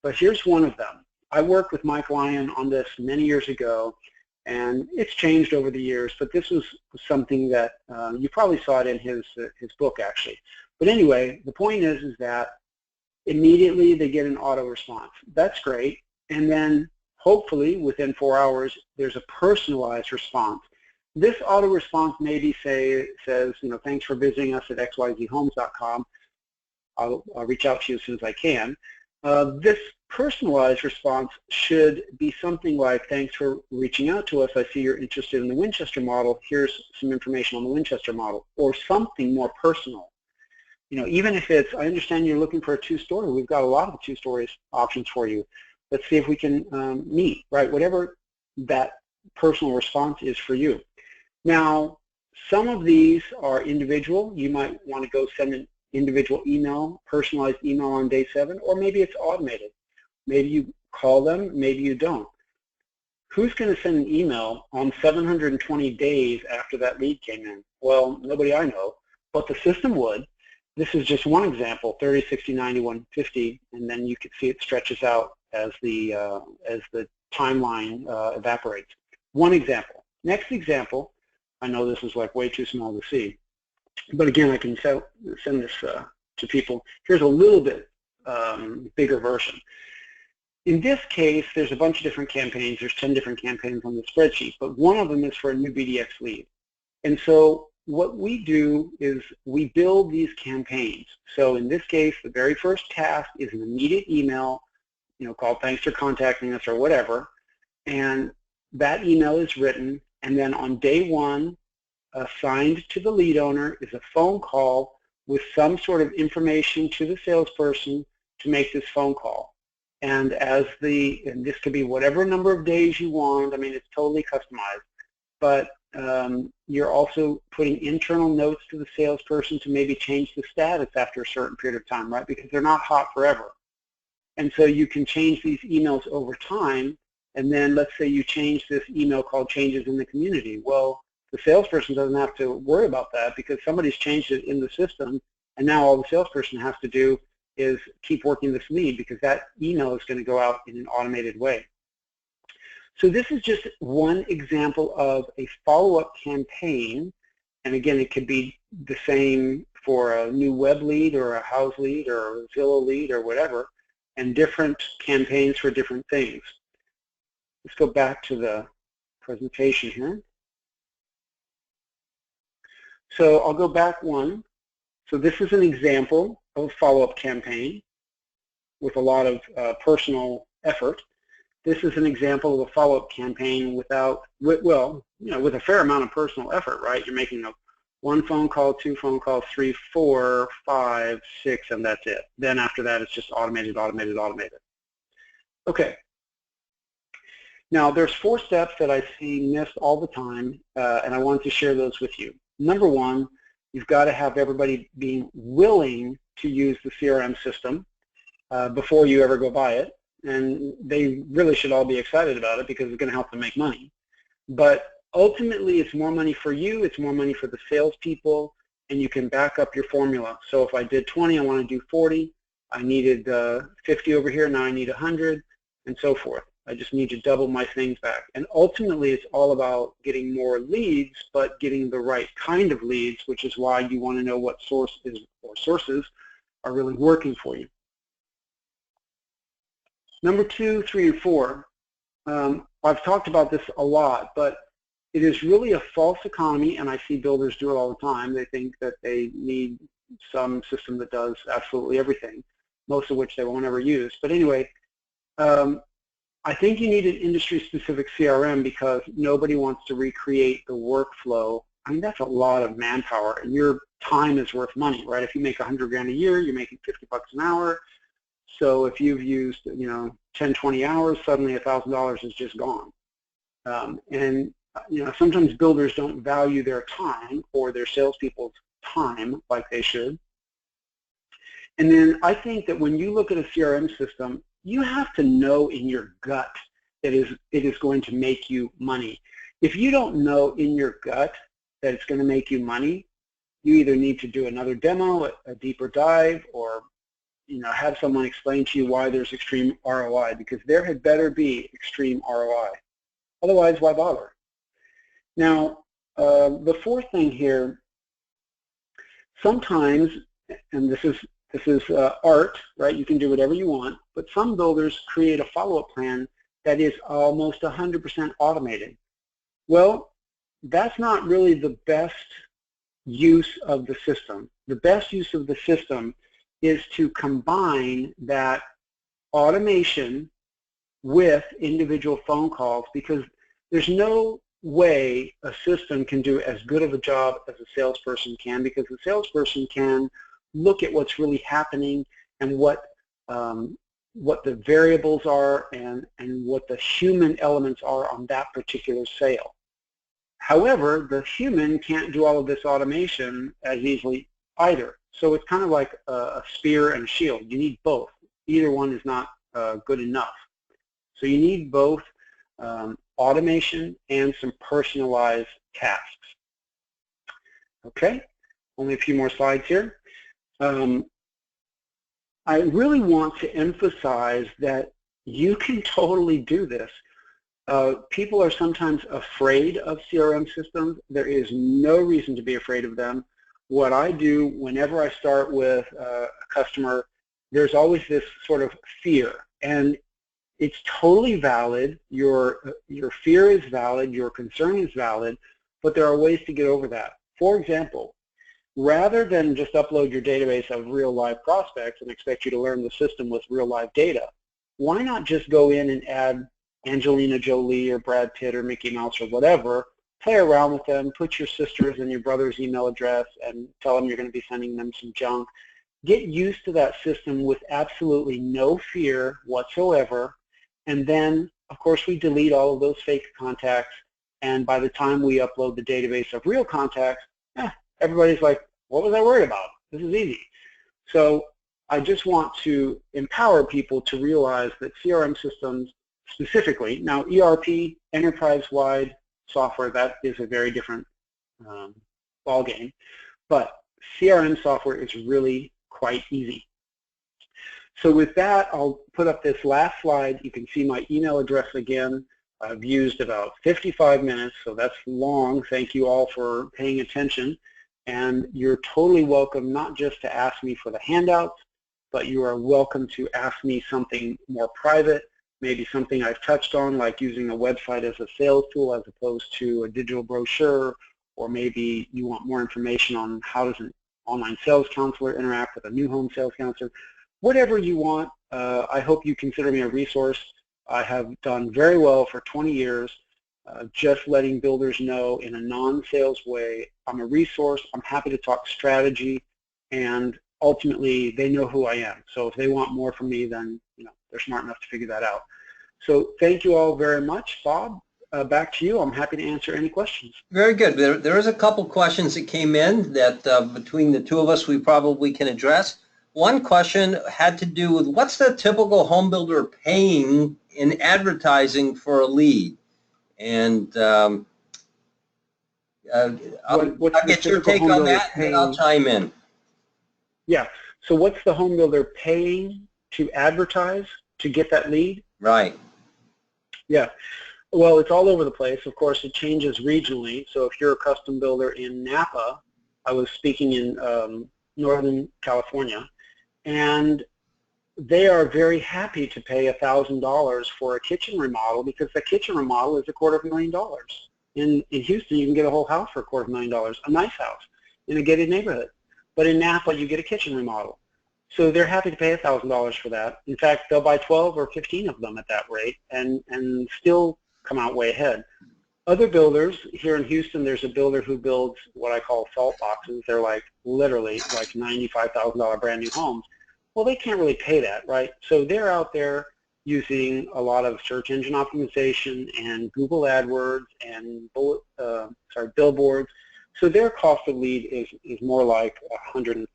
But here's one of them. I worked with Mike Lyon on this many years ago, And it's changed over the years, but this was something that you probably saw it in his book, actually. But anyway, the point is that immediately they get an auto response. That's great. And then hopefully within 4 hours, there's a personalized response. This auto response maybe says, you know, thanks for visiting us at xyzhomes.com. I'll reach out to you as soon as I can. This personalized response should be something like, thanks for reaching out to us. I see you're interested in the Winchester model. Here's some information on the Winchester model, or something more personal. You know, even if it's, I understand you're looking for a 2-story. We've got a lot of 2-story options for you. Let's see if we can meet, right? Whatever that personal response is for you. Now, some of these are individual. You might want to go send an individual email, personalized email on day 7, or maybe it's automated. Maybe you call them, maybe you don't. Who's going to send an email on 720 days after that lead came in? Well, nobody I know, but the system would. This is just one example, 30, 60, 90, 150, and then you can see it stretches out as the timeline evaporates. One example. Next example, I know this is like way too small to see, but again, I can send this to people. Here's a little bit bigger version. In this case, there's a bunch of different campaigns. There's 10 different campaigns on the spreadsheet, but one of them is for a new BDX lead. And so what we do is we build these campaigns. So in this case, the very first task is an immediate email, you know, called thanks for contacting us or whatever, and that email is written, and then on day 1, assigned to the lead owner is a phone call with some sort of information to the salesperson to make this phone call. And and this could be whatever number of days you want. I mean, it's totally customized. But you're also putting internal notes to the salesperson to maybe change the status after a certain period of time, right? Because they're not hot forever. And so you can change these emails over time. And then let's say you change this email called changes in the community. Well, the salesperson doesn't have to worry about that because somebody's changed it in the system. And now all the salesperson has to do is keep working this lead because that email is going to go out in an automated way. So this is just one example of a follow-up campaign. And again, it could be the same for a new web lead or a house lead or a Zillow lead or whatever, and different campaigns for different things. Let's go back to the presentation here. So I'll go back one. So this is an example of a follow-up campaign with a lot of personal effort. This is an example of a follow-up campaign with a fair amount of personal effort, right? You're making 1 phone call, 2 phone calls, 3, 4, 5, 6, and that's it. Then after that, it's just automated, automated, automated. Okay. Now, there's 4 steps that I see missed all the time, and I wanted to share those with you. Number 1, you've got to have everybody being willing to use the CRM system before you ever go buy it. And they really should all be excited about it because it's going to help them make money. But ultimately, it's more money for you, it's more money for the salespeople, and you can back up your formula. So if I did 20, I want to do 40. I needed 50 over here, now I need 100, and so forth. I just need to double my things back. And ultimately, it's all about getting more leads, but getting the right kind of leads, which is why you want to know what sources are really working for you. Number 2, 3, and 4, I've talked about this a lot, but it is really a false economy, and I see builders do it all the time. They think that they need some system that does absolutely everything, most of which they won't ever use. But anyway, I think you need an industry-specific CRM because nobody wants to recreate the workflow. I mean, that's a lot of manpower, and your time is worth money, right? If you make $100 grand a year, you're making 50 bucks an hour. So if you've used, 10, 20 hours, suddenly $1,000 is just gone. And sometimes builders don't value their time or their salespeople's time like they should. And then I think that when you look at a CRM system, you have to know in your gut that it is going to make you money. If you don't know in your gut that it's going to make you money, you either need to do another demo, a deeper dive, or have someone explain to you why there's extreme ROI, because there had better be extreme ROI. Otherwise, why bother? Now, the fourth thing here, sometimes, and this is art, right? You can do whatever you want, but some builders create a follow-up plan that is almost 100% automated. Well, that's not really the best use of the system. The best use of the system is to combine that automation with individual phone calls, because there's no way a system can do as good of a job as a salesperson can, because the salesperson can look at what's really happening and what the variables are and what the human elements are on that particular sale. However, the human can't do all of this automation as easily either. So it's kind of like a spear and a shield. You need both. Either one is not good enough. So you need both automation and some personalized tasks. Okay, only a few more slides here. I really want to emphasize that you can totally do this. People are sometimes afraid of CRM systems. There is no reason to be afraid of them. What I do whenever I start with a customer, there's always this sort of fear, and it's totally valid. Your fear is valid, your concern is valid, but there are ways to get over that. For example, rather than just upload your database of real live prospects and expect you to learn the system with real live data, why not just go in and add Angelina Jolie or Brad Pitt or Mickey Mouse or whatever, play around with them, put your sister's and your brother's email address and tell them you're going to be sending them some junk. Get used to that system with absolutely no fear whatsoever, and then of course we delete all of those fake contacts, and by the time we upload the database of real contacts, everybody's like, what was I worried about? This is easy. So I just want to empower people to realize that CRM systems specifically, now ERP, enterprise-wide software, that is a very different ballgame, but CRM software is really quite easy. So with that, I'll put up this last slide. You can see my email address again. I've used about 55 minutes, so that's long. Thank you all for paying attention. And you're totally welcome not just to ask me for the handouts, but you are welcome to ask me something more private, maybe something I've touched on, like using a website as a sales tool as opposed to a digital brochure, or maybe you want more information on how does an online sales counselor interact with a new home sales counselor. Whatever you want, I hope you consider me a resource. I have done very well for 20 years, just letting builders know in a non-sales way, I'm a resource, I'm happy to talk strategy, and ultimately they know who I am. So if they want more from me, then they're smart enough to figure that out. So thank you all very much. Bob, back to you. I'm happy to answer any questions. Very good. There is a couple questions that came in that between the two of us we probably can address. One question had to do with what's the typical home builder paying in advertising for a lead? And I'll get your take on that, and I'll chime in. Yeah. So what's the home builder paying to advertise to get that lead? Right. Yeah. Well, it's all over the place. Of course, it changes regionally. So if you're a custom builder in Napa, I was speaking in Northern California, and they are very happy to pay $1,000 for a kitchen remodel, because the kitchen remodel is $250,000. In Houston, you can get a whole house for $250,000, a nice house in a gated neighborhood. But in Napa, you get a kitchen remodel. So they're happy to pay $1,000 for that. In fact, they'll buy 12 or 15 of them at that rate and still come out way ahead. Other builders, here in Houston, there's a builder who builds what I call salt boxes. They're like literally like $95,000 brand new homes. Well, they can't really pay that, right? So they're out there using a lot of search engine optimization and Google AdWords and billboards. So their cost of lead is more like $150.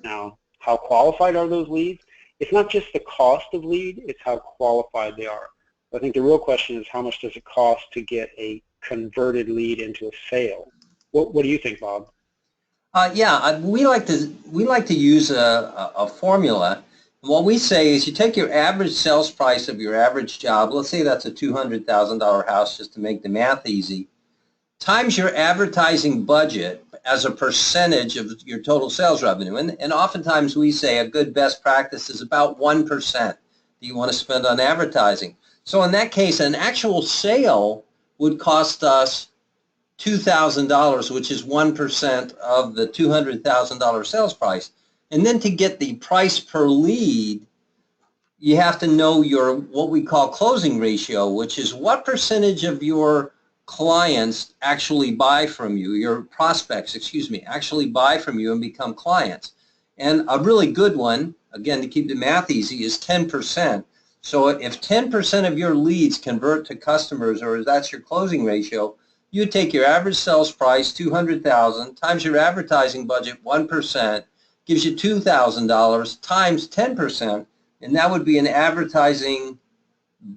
Now, how qualified are those leads? It's not just the cost of lead, it's how qualified they are. I think the real question is, how much does it cost to get a converted lead into a sale? What do you think, Bob? Yeah, we like to use a formula. And what we say is you take your average sales price of your average job. Let's say that's a $200,000 house, just to make the math easy. times your advertising budget as a percentage of your total sales revenue. And oftentimes we say a good best practice is about 1% that you want to spend on advertising. So in that case, an actual sale would cost us $2,000, which is 1% of the $200,000 sales price. And then to get the price per lead, you have to know your what we call closing ratio, which is what percentage of your clients actually buy from you, your prospects, excuse me, actually buy from you and become clients. And a really good one, again, to keep the math easy, is 10%. So if 10% of your leads convert to customers, or that's your closing ratio, you take your average sales price, $200,000, times your advertising budget, 1%, gives you $2,000 times 10%, and that would be an advertising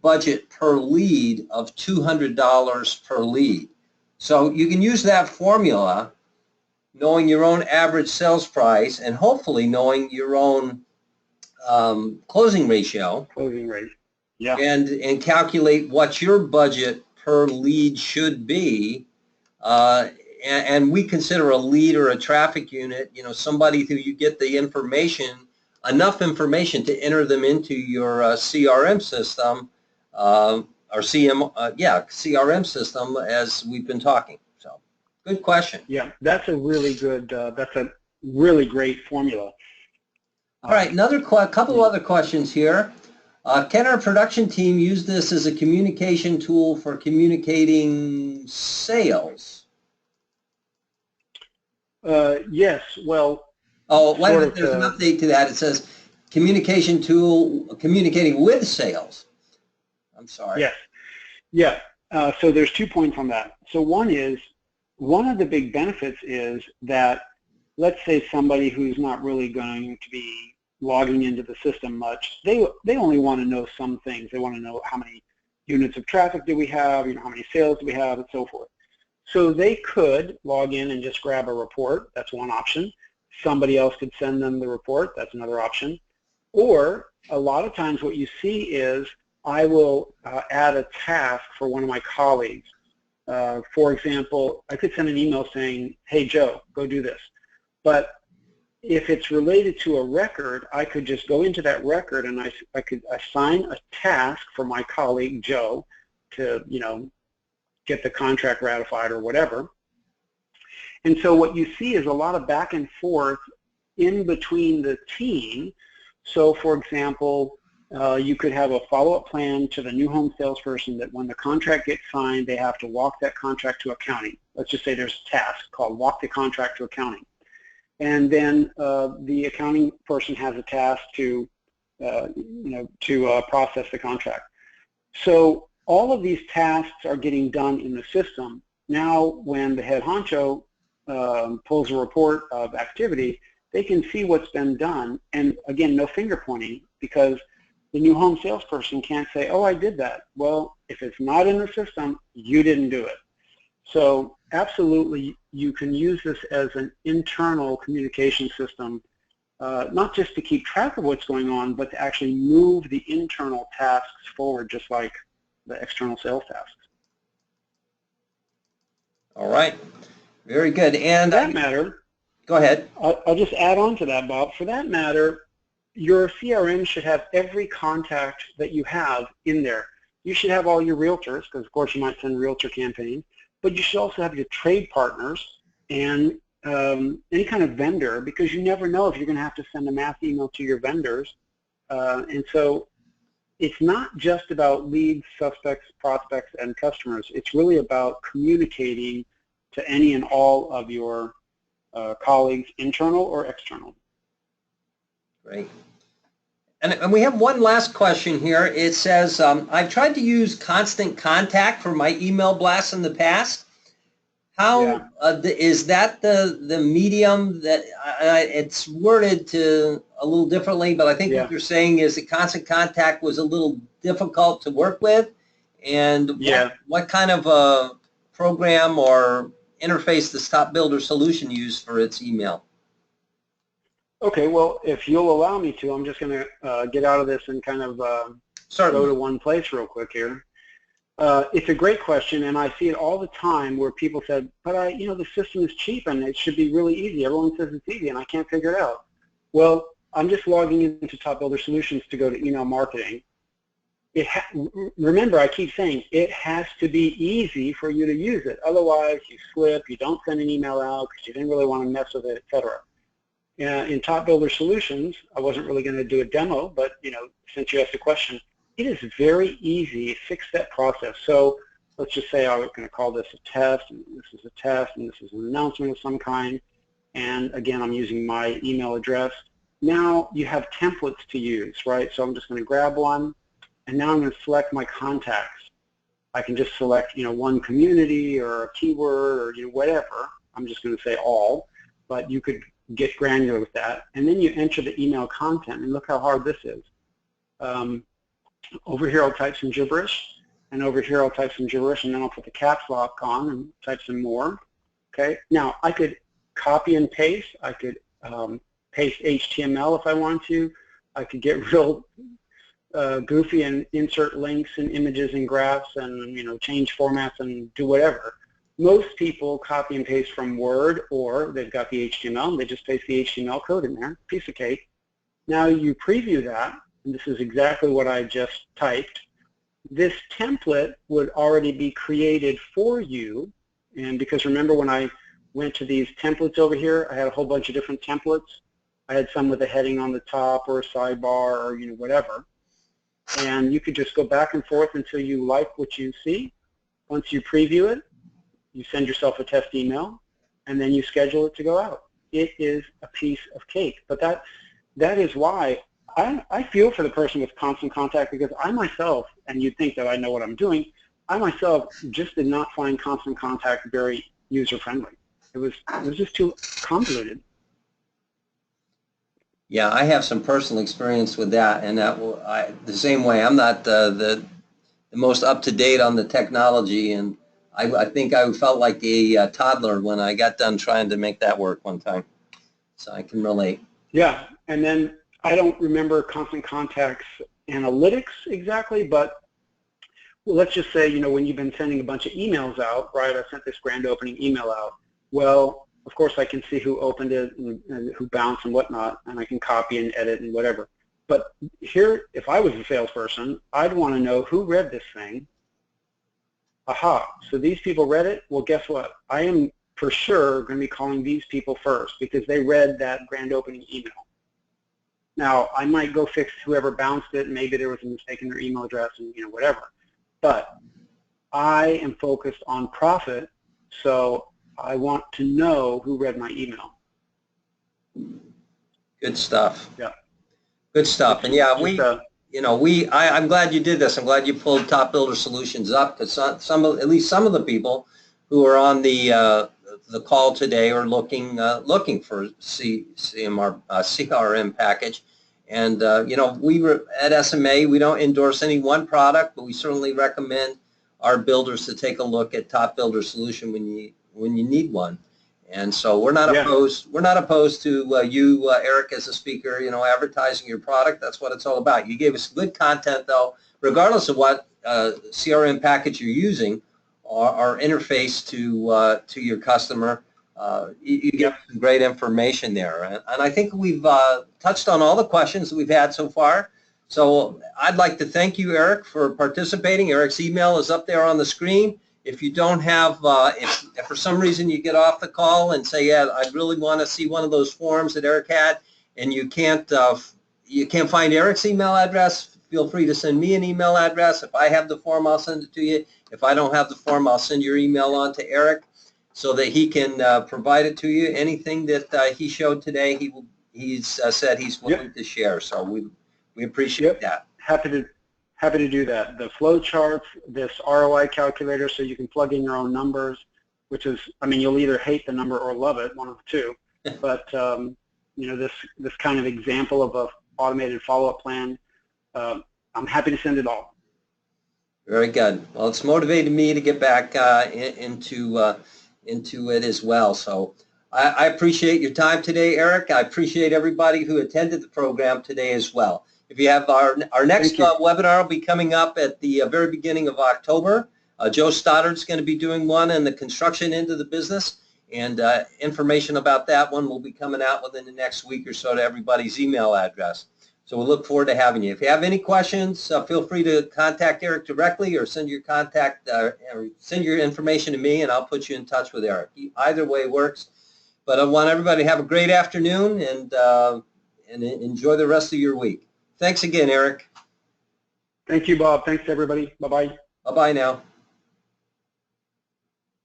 budget per lead of $200 per lead. So you can use that formula, knowing your own average sales price and hopefully knowing your own closing ratio. Closing rate. Yeah. And calculate what your budget per lead should be. And we consider a lead or a traffic unit, you know, somebody who you get the information, enough information to enter them into your CRM system, or CRM system, as we've been talking. So, good question. Yeah, that's a really good, that's a really great formula. All right, couple of other questions here. Can our production team use this as a communication tool for communicating sales? Yes, well. Oh, wait a minute, there's an update to that. It says communication tool, communicating with sales. I'm sorry. Yes. Yeah. So there's 2 points on that. So one of the big benefits is that, let's say somebody who's not really going to be logging into the system much, they only want to know some things. They want to know how many units of traffic do we have, you know, how many sales do we have, and so forth. So they could log in and just grab a report. That's one option. Somebody else could send them the report. That's another option. Or a lot of times what you see is I will add a task for one of my colleagues. For example, I could send an email saying, hey, Joe, go do this. But if it's related to a record, I could just go into that record and I could assign a task for my colleague, Joe, to, you know, get the contract ratified or whatever. And so what you see is a lot of back and forth in between the team. So for example, you could have a follow-up plan to the new home salesperson that when the contract gets signed, they have to walk that contract to accounting. Let's just say there's a task called walk the contract to accounting. And then the accounting person has a task to, process the contract. So all of these tasks are getting done in the system. Now, when the head honcho pulls a report of activity, they can see what's been done. And again, no finger pointing, because the new home salesperson can't say, oh, I did that. Well, if it's not in the system, you didn't do it. So absolutely, you can use this as an internal communication system, not just to keep track of what's going on, but to actually move the internal tasks forward, just like the external sales tasks. All right. Very good. And for that matter, go ahead. I'll just add on to that, Bob. For that matter, your CRM should have every contact that you have in there. You should have all your realtors, because of course you might send realtor campaigns, but you should also have your trade partners and any kind of vendor, because you never know if you're going to have to send a mass email to your vendors. And so it's not just about leads, suspects, prospects, and customers. It's really about communicating to any and all of your colleagues, internal or external. Great. And we have one last question here. It says, I've tried to use Constant Contact for my email blasts in the past. How is that the medium that it's worded to a little differently, but I think what you're saying is that Constant Contact was a little difficult to work with, and what kind of a program or interface does TopBuilder solution use for its email? Okay, well, if you'll allow me to, I'm just going to get out of this and kind of go to one place real quick here. It's a great question, and I see it all the time where people said, but the system is cheap and it should be really easy. Everyone says it's easy and I can't figure it out. Well, I'm just logging into TopBuilder Solutions to go to email marketing. Remember, I keep saying it has to be easy for you to use it. Otherwise, you slip, you don't send an email out because you didn't really want to mess with it, etc. In TopBuilder Solutions, I wasn't really going to do a demo, but since you asked the question, it is very easy, a 6-step process. So let's just say I'm going to call this a test, and this is a test, and this is an announcement of some kind. And again, I'm using my email address. Now you have templates to use, right? So I'm just going to grab one, and now I'm going to select my contacts. I can just select, one community or a keyword or whatever. I'm just going to say all, but you could get granular with that. And then you enter the email content, and look how hard this is. Over here I'll type some gibberish, and over here I'll type some gibberish, and then I'll put the caps lock on and type some more. Okay. Now I could copy and paste. I could paste HTML if I want to. I could get real goofy and insert links and images and graphs and change formats and do whatever. Most people copy and paste from Word, or they've got the HTML and they just paste the HTML code in there. Piece of cake. Now you preview that, and this is exactly what I just typed. This template would already be created for you, and because remember when I went to these templates over here, I had a whole bunch of different templates. I had some with a heading on the top or a sidebar or whatever. And you could just go back and forth until you like what you see. Once you preview it, you send yourself a test email, and then you schedule it to go out. It is a piece of cake. But that is why I feel for the person with constant contact, because I myself, and you'd think that I know what I'm doing, I myself just did not find constant contact very user-friendly. It was just too convoluted. Yeah, I have some personal experience with that, and the same way. I'm not the most up-to-date on the technology, and I think I felt like a toddler when I got done trying to make that work one time. So I can relate. Yeah, and then I don't remember Constant Contact's analytics exactly, but let's just say, when you've been sending a bunch of emails out, right, I sent this grand opening email out. Well, of course, I can see who opened it and who bounced and whatnot, and I can copy and edit and whatever. But here, if I was a salesperson, I'd want to know who read this thing. Aha, so these people read it? Well, guess what? I am for sure going to be calling these people first because they read that grand opening email. Now, I might go fix whoever bounced it, and maybe there was a mistake in their email address and whatever. But I am focused on profit, so I want to know who read my email. Good stuff. Yeah. Good stuff. And yeah, I'm glad you did this. I'm glad you pulled TopBuilder Solutions up, because at least some of the people who are on the call today are looking for CRM package. And we were at SMA. We don't endorse any one product, but we certainly recommend our builders to take a look at TopBuilder Solution when you need one. And so we're not opposed. We're not opposed to you, Eric, as a speaker. Advertising your product. That's what it's all about. You gave us good content, though, regardless of what CRM package you're using, or interface to your customer. You get some great information there, and I think we've touched on all the questions that we've had so far. So I'd like to thank you, Eric, for participating. Eric's email is up there on the screen. If you don't have, if for some reason you get off the call and say, yeah, I really want to see one of those forms that Eric had, and you can't find Eric's email address, feel free to send me an email address. If I have the form, I'll send it to you. If I don't have the form, I'll send your email on to Eric so that he can provide it to you. Anything that he showed today, he's said he's willing to share. So we appreciate that. Happy to do that. The flow charts, this ROI calculator, so you can plug in your own numbers, which is, you'll either hate the number or love it, one of the two. But this kind of example of a automated follow-up plan, I'm happy to send it all. Very good. Well, it's motivated me to get back into it as well. So I appreciate your time today, Eric. I appreciate everybody who attended the program today as well. If you have our next webinar will be coming up at the very beginning of October. Joe Stoddard's going to be doing one in the construction into the business, and information about that one will be coming out within the next week or so to everybody's email address. So we'll look forward to having you. If you have any questions, feel free to contact Eric directly or send your contact or send your information to me, and I'll put you in touch with Eric. Either way works. But I want everybody to have a great afternoon and enjoy the rest of your week. Thanks again, Eric. Thank you, Bob. Thanks, everybody. Bye-bye. Bye-bye now.